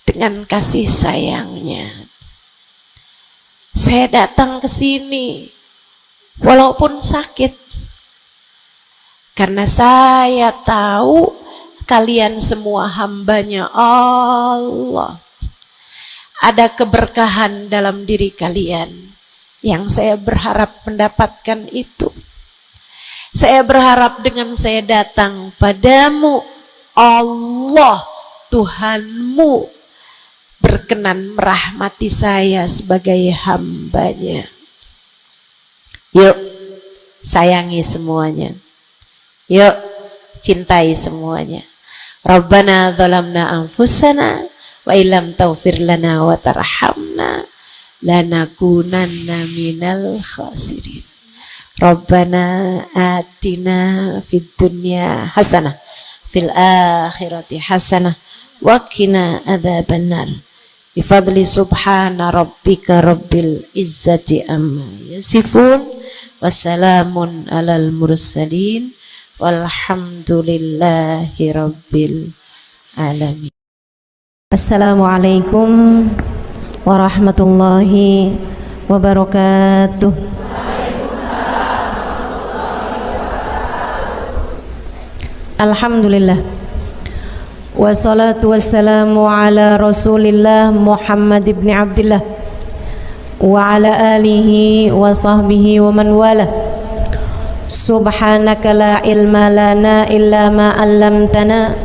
A: dengan kasih sayangnya. Saya datang ke sini walaupun sakit, karena saya tahu kalian semua hambanya Allah. Ada keberkahan dalam diri kalian yang saya berharap mendapatkan itu. Saya berharap dengan saya datang padamu, Allah Tuhanmu berkenan merahmati saya sebagai hambanya. Yuk, sayangi semuanya. Yuk, cintai semuanya. Rabbana zalamna anfusana wa illam taghfir lana wa tarhamna lanakunanna minal khasirin. Rabbana atina fid dunya hasanah fil akhirati hasanah wa qina adzabannar. Bifadli subhana rabbika rabbil izzati amma yasifun wassalamun alal mursalin walhamdulillahi rabbil alamin. Assalamualaikum warahmatullahi wabarakatuh. Alhamdulillah, wassalatu wassalamu ala rasulillah Muhammad ibn Abdillah wa ala alihi wa sahbihi wa man wala. Subhanaka la ilma lana illa ma 'allamtana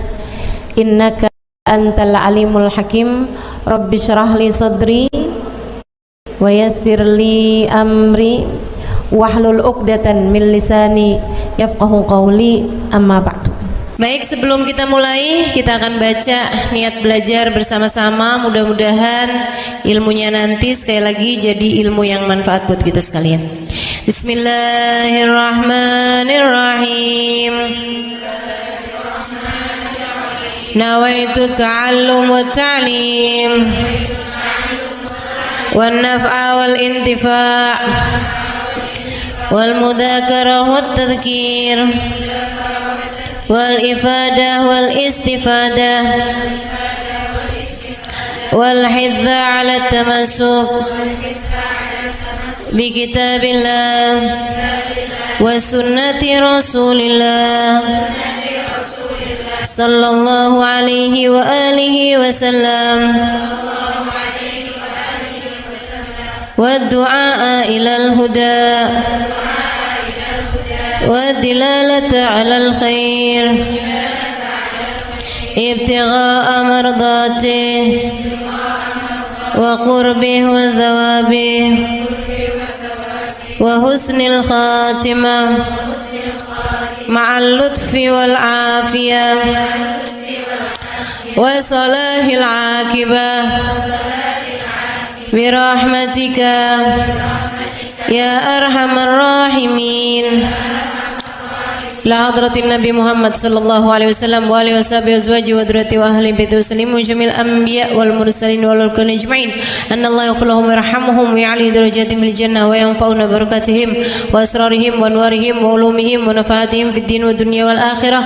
A: innaka antal alimul hakim. Rabbi shrah li sadri wa yassir li amri wahlul 'uqdatan min lisani yafqahu qawli. Amma ba'du. Baik, sebelum kita mulai, kita akan baca niat belajar bersama-sama. Mudah-mudahan ilmunya nanti sekali lagi jadi ilmu yang manfaat buat kita sekalian. Bismillahirrahmanirrahim. Nawaitu ta'allum wa ta'lim wan naf'a wal intifa' wal mudzakarah wat tadhkir wal ifadah wal istifadah wal hidza ala tamassuk bi kitabillah wa sunnati rasulillah sallallahu alaihi wa alihi wasallam wa
B: والدعاء إلى الهدى والدلالة على الخير ابتغاء مرضاته وقربه وثوابه وحسن الخاتمة مع اللطف والعافية وصلاح العاقبة برحمتك يا أرحم الراحمين. إلى حضرة النبي محمد صلى الله عليه وسلم وآله وصحبه وأزواجه وذريته وأهل بيته وسلم وجميع الأنبياء والمرسلين والملائكة أجمعين أن الله يغفر لهم ويرحمهم ويعلي درجاتهم في الجنة وينفعنا بركاتهم وأسرارهم وأنوارهم وعلومهم ونفعاتهم في الدين والدنيا والآخرة.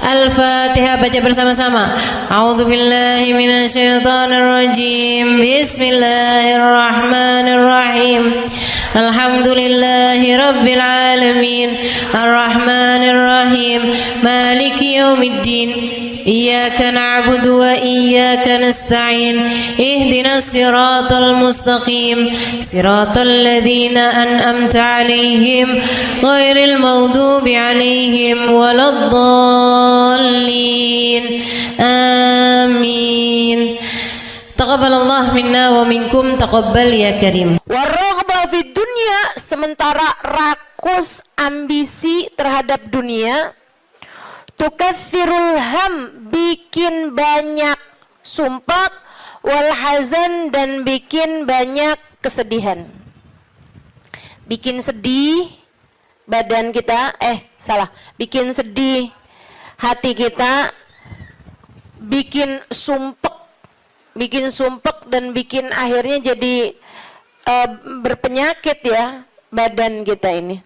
B: الفاتحة. Baca bersama-sama. A'udzu billahi minasyaitonir rajim. Bismillahirrahmanirrahim. Alhamdulillahi rabbil alamin. Ar-Rahmanir Rahim. Maliki yaumiddin. Iyyaka na'budu wa iyyaka nasta'in. Ihdinas siratal mustaqim. Siratal ladzina an'amta 'alaihim ghairil maghdubi 'alaihim waladdallin. Amin. Taqabbalallah minna wa minkum, taqabbal ya karim.
A: Warraghbah fid dunya, sementara rakus ambisi terhadap dunia, tukathirul ham, bikin banyak sumpah, wal hazan, dan bikin banyak kesedihan. Bikin sedih badan kita, bikin sedih hati kita, bikin sumpek dan bikin akhirnya jadi berpenyakit ya badan kita ini.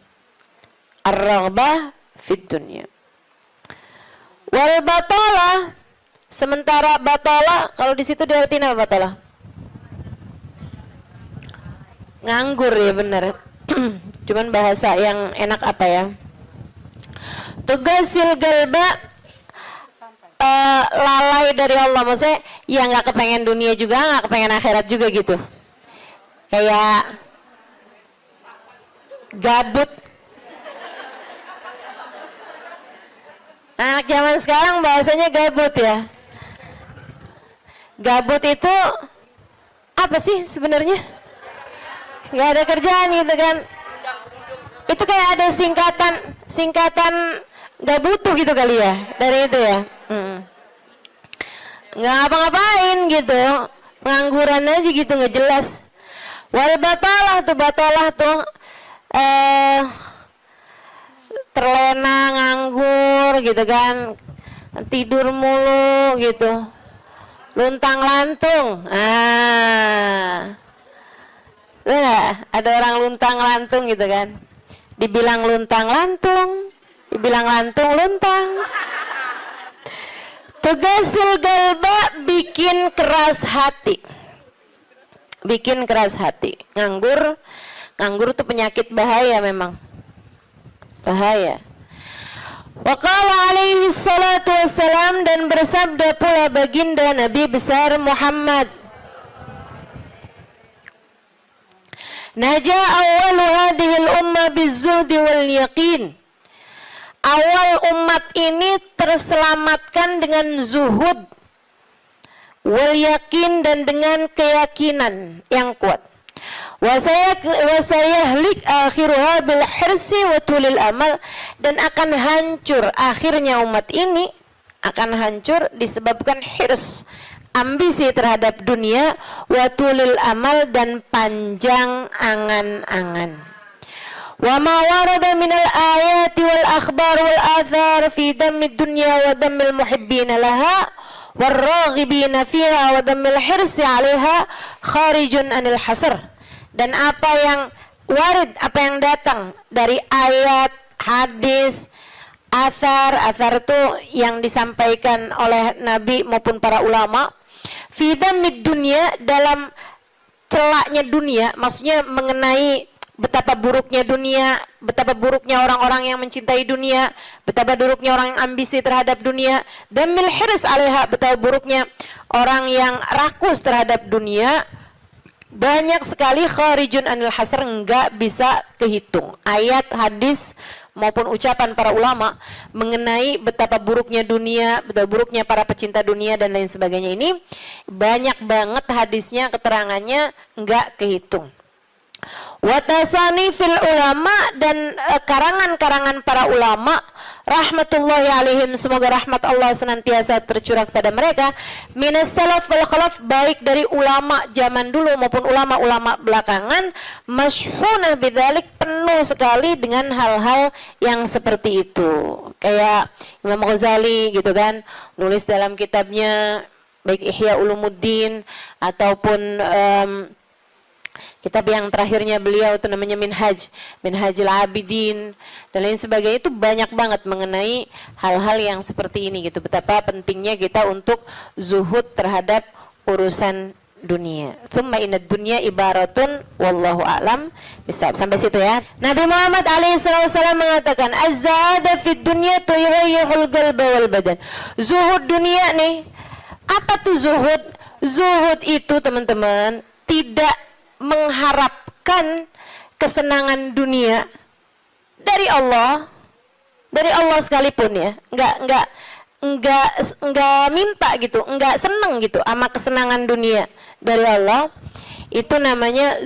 A: Ar-raghbah fid dunya. Wal batalah, sementara batalah, kalau di situ diartikan apa batalah? Nganggur ya, benar. Cuman bahasa yang enak apa ya? Tugasil galba, lalai dari Allah, maksudnya ya nggak kepengen dunia juga, nggak kepengen akhirat juga gitu, kayak gabut. Anak zaman sekarang bahasanya gabut ya. Gabut itu apa sih sebenarnya? Nggak ada kerjaan gitu kan? Itu kayak ada singkatan nggak butuh gitu kali ya, dari itu ya. Nggak ngapa-ngapain gitu, pengangguran aja gitu, nggak jelas. Wal batalah tuh terlena, nganggur gitu kan, tidur mulu gitu, luntang lantung. Ada orang luntang lantung gitu kan, dibilang luntang lantung, dibilang lantung luntang. Tugasil galba, bikin keras hati. Bikin keras hati. Nganggur tuh penyakit bahaya memang. Bahaya. Wa qala alaihi salatu wassalam, dan bersabda pula baginda Nabi besar Muhammad, Naja awwalu hadhil umma bizuhdi wal yaqin. Awal umat ini terselamatkan dengan zuhud, wal yakin, dan dengan keyakinan yang kuat. Wasayahlik akhiruha bil hirsi wa tulil amal, dan akan hancur akhirnya umat ini, akan hancur disebabkan hirs, ambisi terhadap dunia, wa tulil amal, dan panjang angan-angan. Wa ma warada minal ayati wal akhbar wal athar fi dammid dunya wa dammil muhibbina laha warraghibina fiha wa dammil hirsi 'alaiha kharijun anil hasr. Dan apa yang warid, apa yang datang dari ayat, hadis, athar itu yang disampaikan oleh Nabi maupun para ulama, fi dammid dunya, dalam celaknya dunia, maksudnya mengenai betapa buruknya dunia, betapa buruknya orang-orang yang mencintai dunia, betapa buruknya orang yang ambisi terhadap dunia, dan milhiris 'alaiha, betapa buruknya orang yang rakus terhadap dunia, Banyak sekali kharijun anil hasr, enggak bisa kehitung. Ayat, hadis maupun ucapan para ulama mengenai betapa buruknya dunia, betapa buruknya para pecinta dunia dan lain sebagainya ini banyak banget hadisnya, keterangannya enggak kehitung. Watasani fil ulama, dan karangan-karangan para ulama rahmatullahi alaihim, semoga rahmat Allah senantiasa tercurah kepada mereka, minas salaf wal khalaf, baik dari ulama zaman dulu maupun ulama-ulama belakangan, masyhunah bidzalik, penuh sekali dengan hal-hal yang seperti itu. Kayak Imam Ghazali gitu kan, nulis dalam kitabnya baik Ihya Ulumuddin ataupun kitab yang terakhirnya beliau itu namanya Minhajul Abidin dan lain sebagainya, itu banyak banget mengenai hal-hal yang seperti ini gitu. Betapa pentingnya kita untuk zuhud terhadap urusan dunia. Tsumma inad dunya ibaratun wallahu a'lam bisawab. Sampai situ ya. Nabi Muhammad alaihissalam mengatakan, az-zahada fid dunya tuyrihul qalba wal badan. Zuhud dunia nih. Apa tuh zuhud? Zuhud itu teman-teman tidak mengharapkan kesenangan dunia dari Allah sekalipun ya, enggak minta gitu, enggak seneng gitu sama kesenangan dunia dari Allah. Itu namanya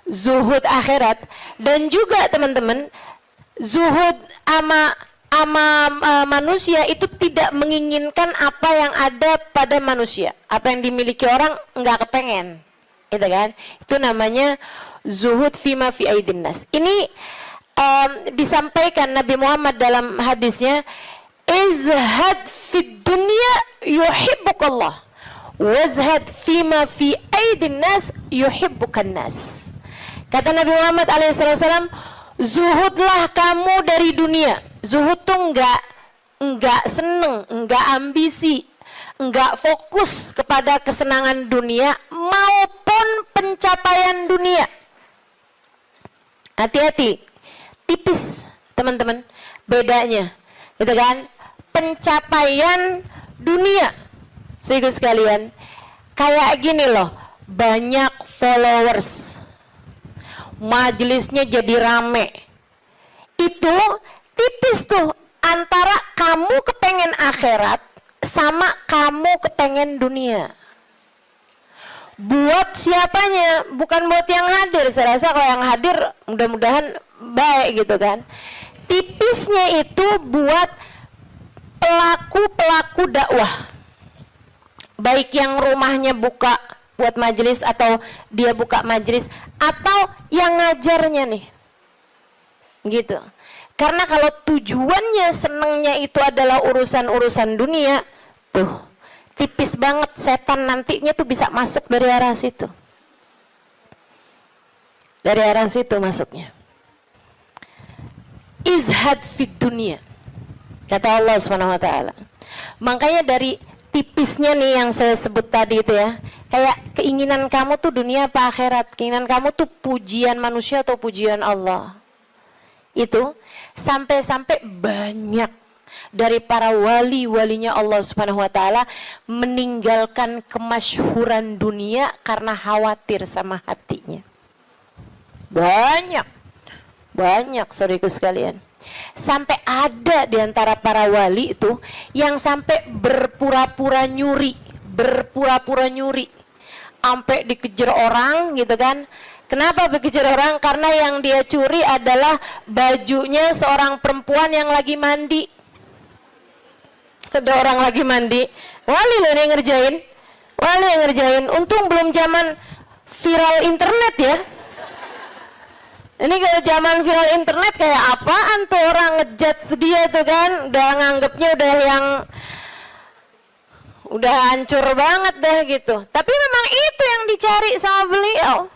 A: zuhud akhirat. Dan juga teman-teman, zuhud ama manusia itu tidak menginginkan apa yang ada pada manusia, apa yang dimiliki orang enggak kepengen. Itu kan, itu namanya zuhud fima fi aidin nas. Ini disampaikan Nabi Muhammad dalam hadisnya, izhad fid dunya yuhibbukallah, wazhad fima fi aidin nas yuhibbukan nas. Kata Nabi Muhammad alaihissalam, zuhudlah kamu dari dunia. Zuhud tuh enggak seneng, enggak ambisi, enggak fokus kepada kesenangan dunia maupun pencapaian dunia. Hati-hati, tipis teman-teman bedanya, gitu kan? Pencapaian dunia, saudara sekalian, kayak gini loh, banyak followers, majelisnya jadi rame, itu tipis tuh antara kamu kepengen akhirat sama kamu kepengen dunia. Buat siapanya? Bukan buat yang hadir. Saya rasa kalau yang hadir mudah-mudahan baik gitu kan. Tipisnya itu buat pelaku-pelaku dakwah, baik yang rumahnya buka buat majelis atau dia buka majelis, atau yang ngajarnya nih gitu. Karena kalau tujuannya senengnya itu adalah urusan-urusan dunia, tuh tipis banget setan nantinya tuh bisa masuk dari arah situ. Dari arah situ masuknya. Izhad fid dunia, kata Allah SWT. Makanya dari tipisnya nih yang saya sebut tadi itu ya, kayak keinginan kamu tuh dunia apa akhirat, keinginan kamu tuh pujian manusia atau pujian Allah. Itu sampai-sampai banyak dari para wali-walinya Allah Subhanahu wa taala meninggalkan kemasyhuran dunia karena khawatir sama hatinya. Banyak saudaraku sekalian. Sampai ada di antara para wali itu yang sampai berpura-pura nyuri, sampai dikejar orang gitu kan. Kenapa dikejar orang? Karena yang dia curi adalah bajunya seorang perempuan yang lagi mandi. Ada orang lagi mandi, wali loh yang ngerjain. Untung belum zaman viral internet ya. Ini kalau zaman viral internet kayak apaan tuh, orang ngejat dia tuh kan, udah nganggepnya udah hancur banget dah gitu. Tapi memang itu yang dicari sama beliau.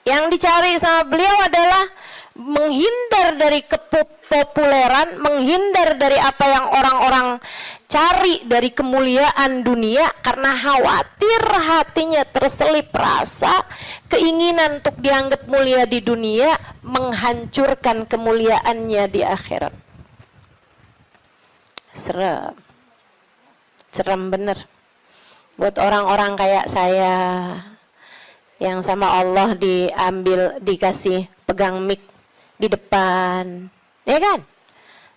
A: Yang dicari sama beliau adalah menghindar dari kepopuleran, menghindar dari apa yang orang-orang cari dari kemuliaan dunia, karena khawatir hatinya terselip rasa keinginan untuk dianggap mulia di dunia menghancurkan kemuliaannya di akhirat. Serem bener buat orang-orang kayak saya yang sama Allah diambil, dikasih pegang mic di depan, ya kan?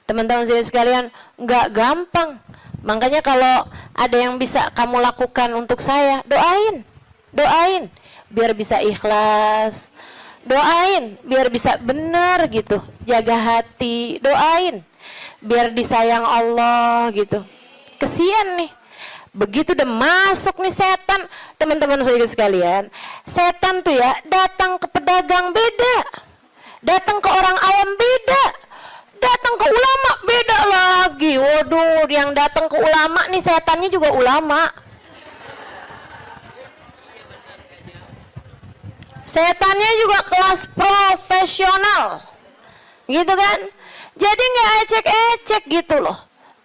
A: Teman-teman saya sekalian, nggak gampang. Makanya kalau ada yang bisa kamu lakukan untuk saya, doain, biar bisa ikhlas, doain, biar bisa benar gitu, jaga hati, doain, biar disayang Allah gitu. Kesian nih, begitu udah masuk nih setan, teman-teman saya sekalian, setan tuh ya datang ke pedagang beda, datang ke orang awam beda, datang ke ulama beda lagi. Waduh, yang datang ke ulama nih setannya juga ulama. Setannya juga kelas profesional, gitu kan? Jadi nggak ecek-ecek gitu loh.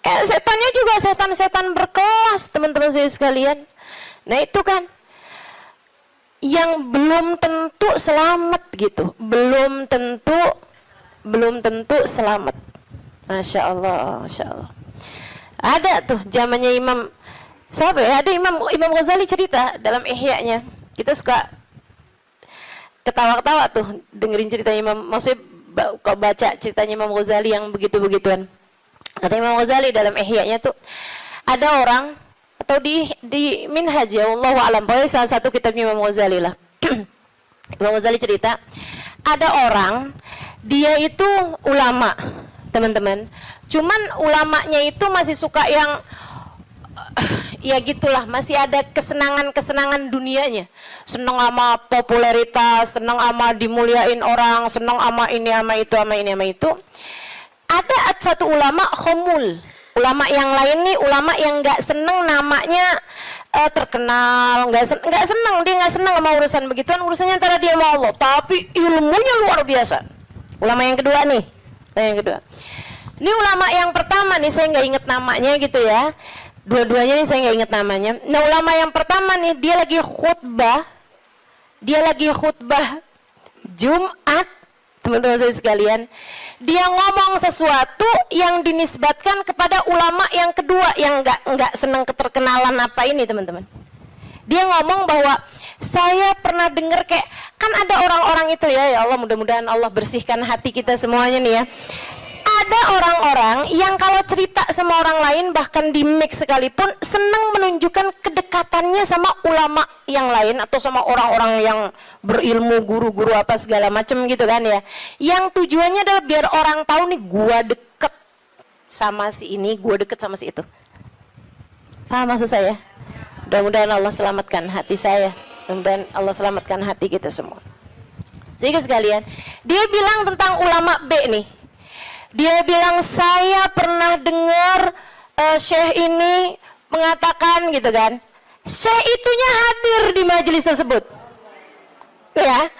A: Setannya juga setan-setan berkelas, teman-teman saya sekalian. Nah itu kan yang belum tentu selamat gitu, belum tentu selamat. Masya Allah, Masya Allah. Ada tuh zamannya Imam, siapa ya? Ada Imam Ghazali cerita dalam Ihya-nya. Kita suka ketawa-ketawa tuh dengerin cerita Imam, maksudnya kalau baca ceritanya Imam Ghazali yang begitu-begituan. Kata Imam Ghazali dalam Ihya-nya tuh, ada orang atau di Minhaj ya, wallahu a'lam, pokoknya salah satu kitabnya Imam Ghazali lah. Imam Ghazali cerita, ada orang dia itu ulama, teman-teman. Cuman ulamanya itu masih suka yang ya gitulah, masih ada kesenangan dunianya, seneng sama popularitas, seneng sama dimuliain orang, seneng sama ini sama itu. Ada satu ulama khomul, ulama yang lain nih, ulama yang nggak seneng namanya terkenal, nggak seneng, dia nggak seneng sama urusan begituan, urusannya antara dia sama Allah, tapi ilmunya luar biasa. Ulama yang kedua nih, ini ulama yang pertama nih, saya nggak inget namanya gitu ya. Dua-duanya nih saya nggak inget namanya. Nah ulama yang pertama nih, dia lagi khutbah Jumat, teman-teman saya sekalian. Dia ngomong sesuatu yang dinisbatkan kepada ulama yang kedua yang nggak senang keterkenalan apa ini, teman-teman. Dia ngomong bahwa saya pernah dengar kayak, kan ada orang-orang itu ya Allah, mudah-mudahan Allah bersihkan hati kita semuanya nih ya. Ada orang-orang yang kalau cerita sama orang lain, bahkan di mic sekalipun, senang menunjukkan kedekatannya sama ulama yang lain atau sama orang-orang yang berilmu, guru-guru apa segala macam gitu kan ya. Yang tujuannya adalah biar orang tahu nih, gua deket sama si ini, gua deket sama si itu. Paham maksud saya? Mudah-mudahan Allah selamatkan hati saya, mudah-mudahan Allah selamatkan hati kita semua. Sehingga sekalian, dia bilang tentang ulama B nih. Dia bilang, saya pernah dengar Syekh ini mengatakan gitu kan. Syekh itunya hadir di majelis tersebut, ya.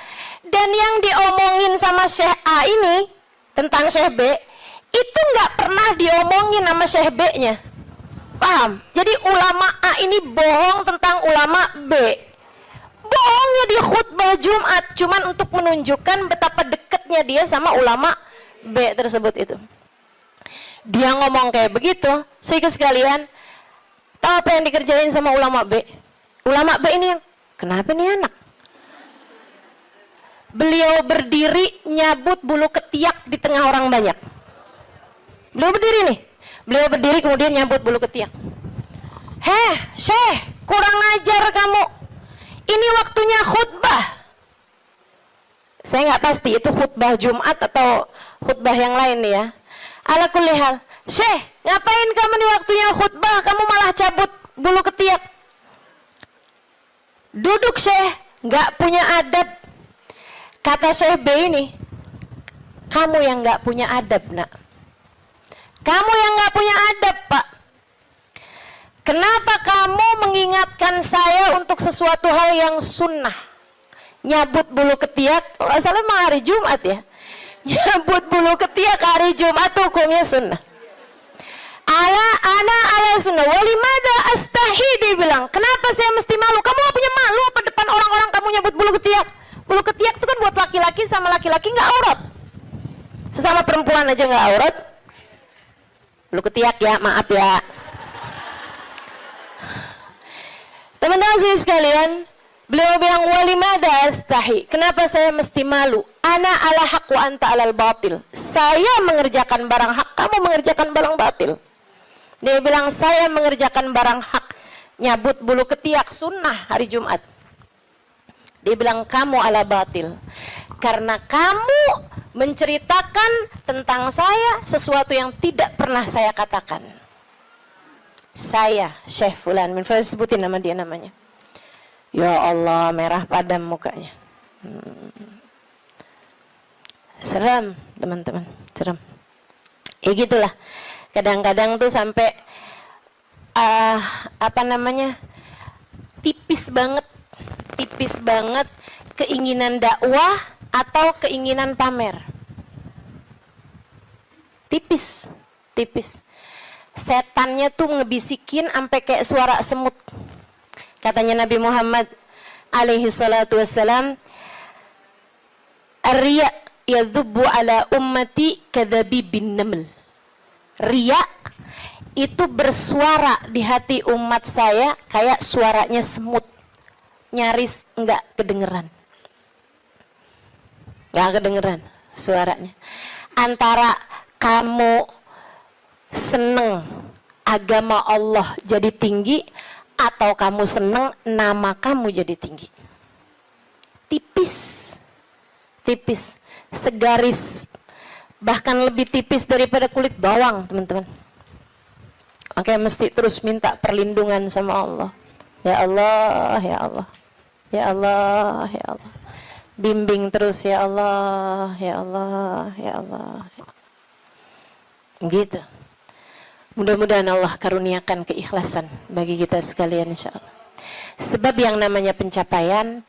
A: Dan yang diomongin sama Syekh A ini tentang Syekh B, itu nggak pernah diomongin sama Syekh B-nya. Paham? Jadi ulama A ini bohong tentang ulama B. Bohongnya di khutbah Jumat, cuman untuk menunjukkan betapa dekatnya dia sama ulama B tersebut itu. Dia ngomong kayak begitu, sehingga sekalian, tahu apa yang dikerjain sama ulama B? Ulama B ini yang, kenapa nih anak? Beliau berdiri nyabut bulu ketiak di tengah orang banyak. Beliau berdiri nih, beliau berdiri kemudian nyabut bulu ketiak. Heh, Syekh, kurang ajar kamu. Ini waktunya khutbah. Saya nggak pasti itu khutbah Jumat atau khutbah yang lain nih ya. Ala kulli hal, Syekh, ngapain kamu di waktunya khutbah, kamu malah cabut bulu ketiak? Duduk Syekh, nggak punya adab. Kata Syekh B ini, kamu yang nggak punya adab nak. Kamu yang nggak punya adab Pak. Kenapa kamu mengingatkan saya untuk sesuatu hal yang sunnah? Nyabut bulu ketiak, kalau salah memang hari Jumat ya. Nyabut bulu ketiak hari Jumat hukumnya sunnah. Ala sunnah. Walimada astahi, dia bilang, kenapa saya mesti malu? Kamu gak punya malu apa depan orang-orang kamu nyabut bulu ketiak? Bulu ketiak itu kan buat laki-laki sama laki-laki nggak aurat. Sesama perempuan aja nggak aurat. Bulu ketiak ya, maaf ya. Teman-teman sekalian, Beliau bilang, walimada astahi, kenapa saya mesti malu? Ana ala haq wa anta alal batil. Saya mengerjakan barang hak, kamu mengerjakan barang batil. Dia bilang, saya mengerjakan barang hak, nyabut bulu ketiak sunnah hari Jumat. Dia bilang, kamu ala batil, karena kamu menceritakan tentang saya sesuatu yang tidak pernah saya katakan. Saya Syekh Fulan, sebutin nama dia namanya. Ya Allah, merah padam mukanya. Seram, teman-teman, seram. Ya gitulah. Kadang-kadang tuh sampai tipis banget keinginan dakwah atau keinginan pamer. Tipis. Setannya tuh ngebisikin sampai kayak suara semut. Katanya Nabi Muhammad alaihi salatu wassalam, "Ar-riya yadhubbu ala ummati kadhabibin naml." Riya itu bersuara di hati umat saya kayak suaranya semut. Nyaris enggak kedengeran. Enggak kedengeran suaranya. Antara kamu seneng agama Allah jadi tinggi atau kamu seneng nama kamu jadi tinggi. Tipis, segaris, bahkan lebih tipis daripada kulit bawang, teman-teman. Oke, mesti terus minta perlindungan sama Allah. Ya Allah, ya Allah, ya Allah, ya Allah. Bimbing terus ya Allah, ya Allah, ya Allah. Gitu. Mudah-mudahan Allah karuniakan keikhlasan bagi kita sekalian insyaallah. Sebab yang namanya pencapaian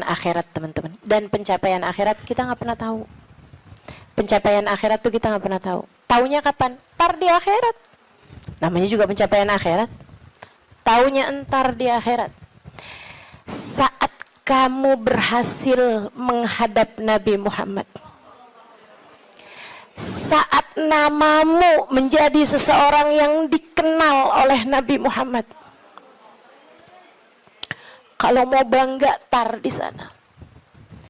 A: akhirat, teman-teman. Dan pencapaian akhirat kita nggak pernah tahu. Pencapaian akhirat tuh kita nggak pernah tahu. Taunya kapan? Ntar di akhirat. Namanya juga pencapaian akhirat. Taunya entar di akhirat. Saat kamu berhasil menghadap Nabi Muhammad, saat namamu menjadi seseorang yang dikenal oleh Nabi Muhammad, kalau mau bangga tar di sana.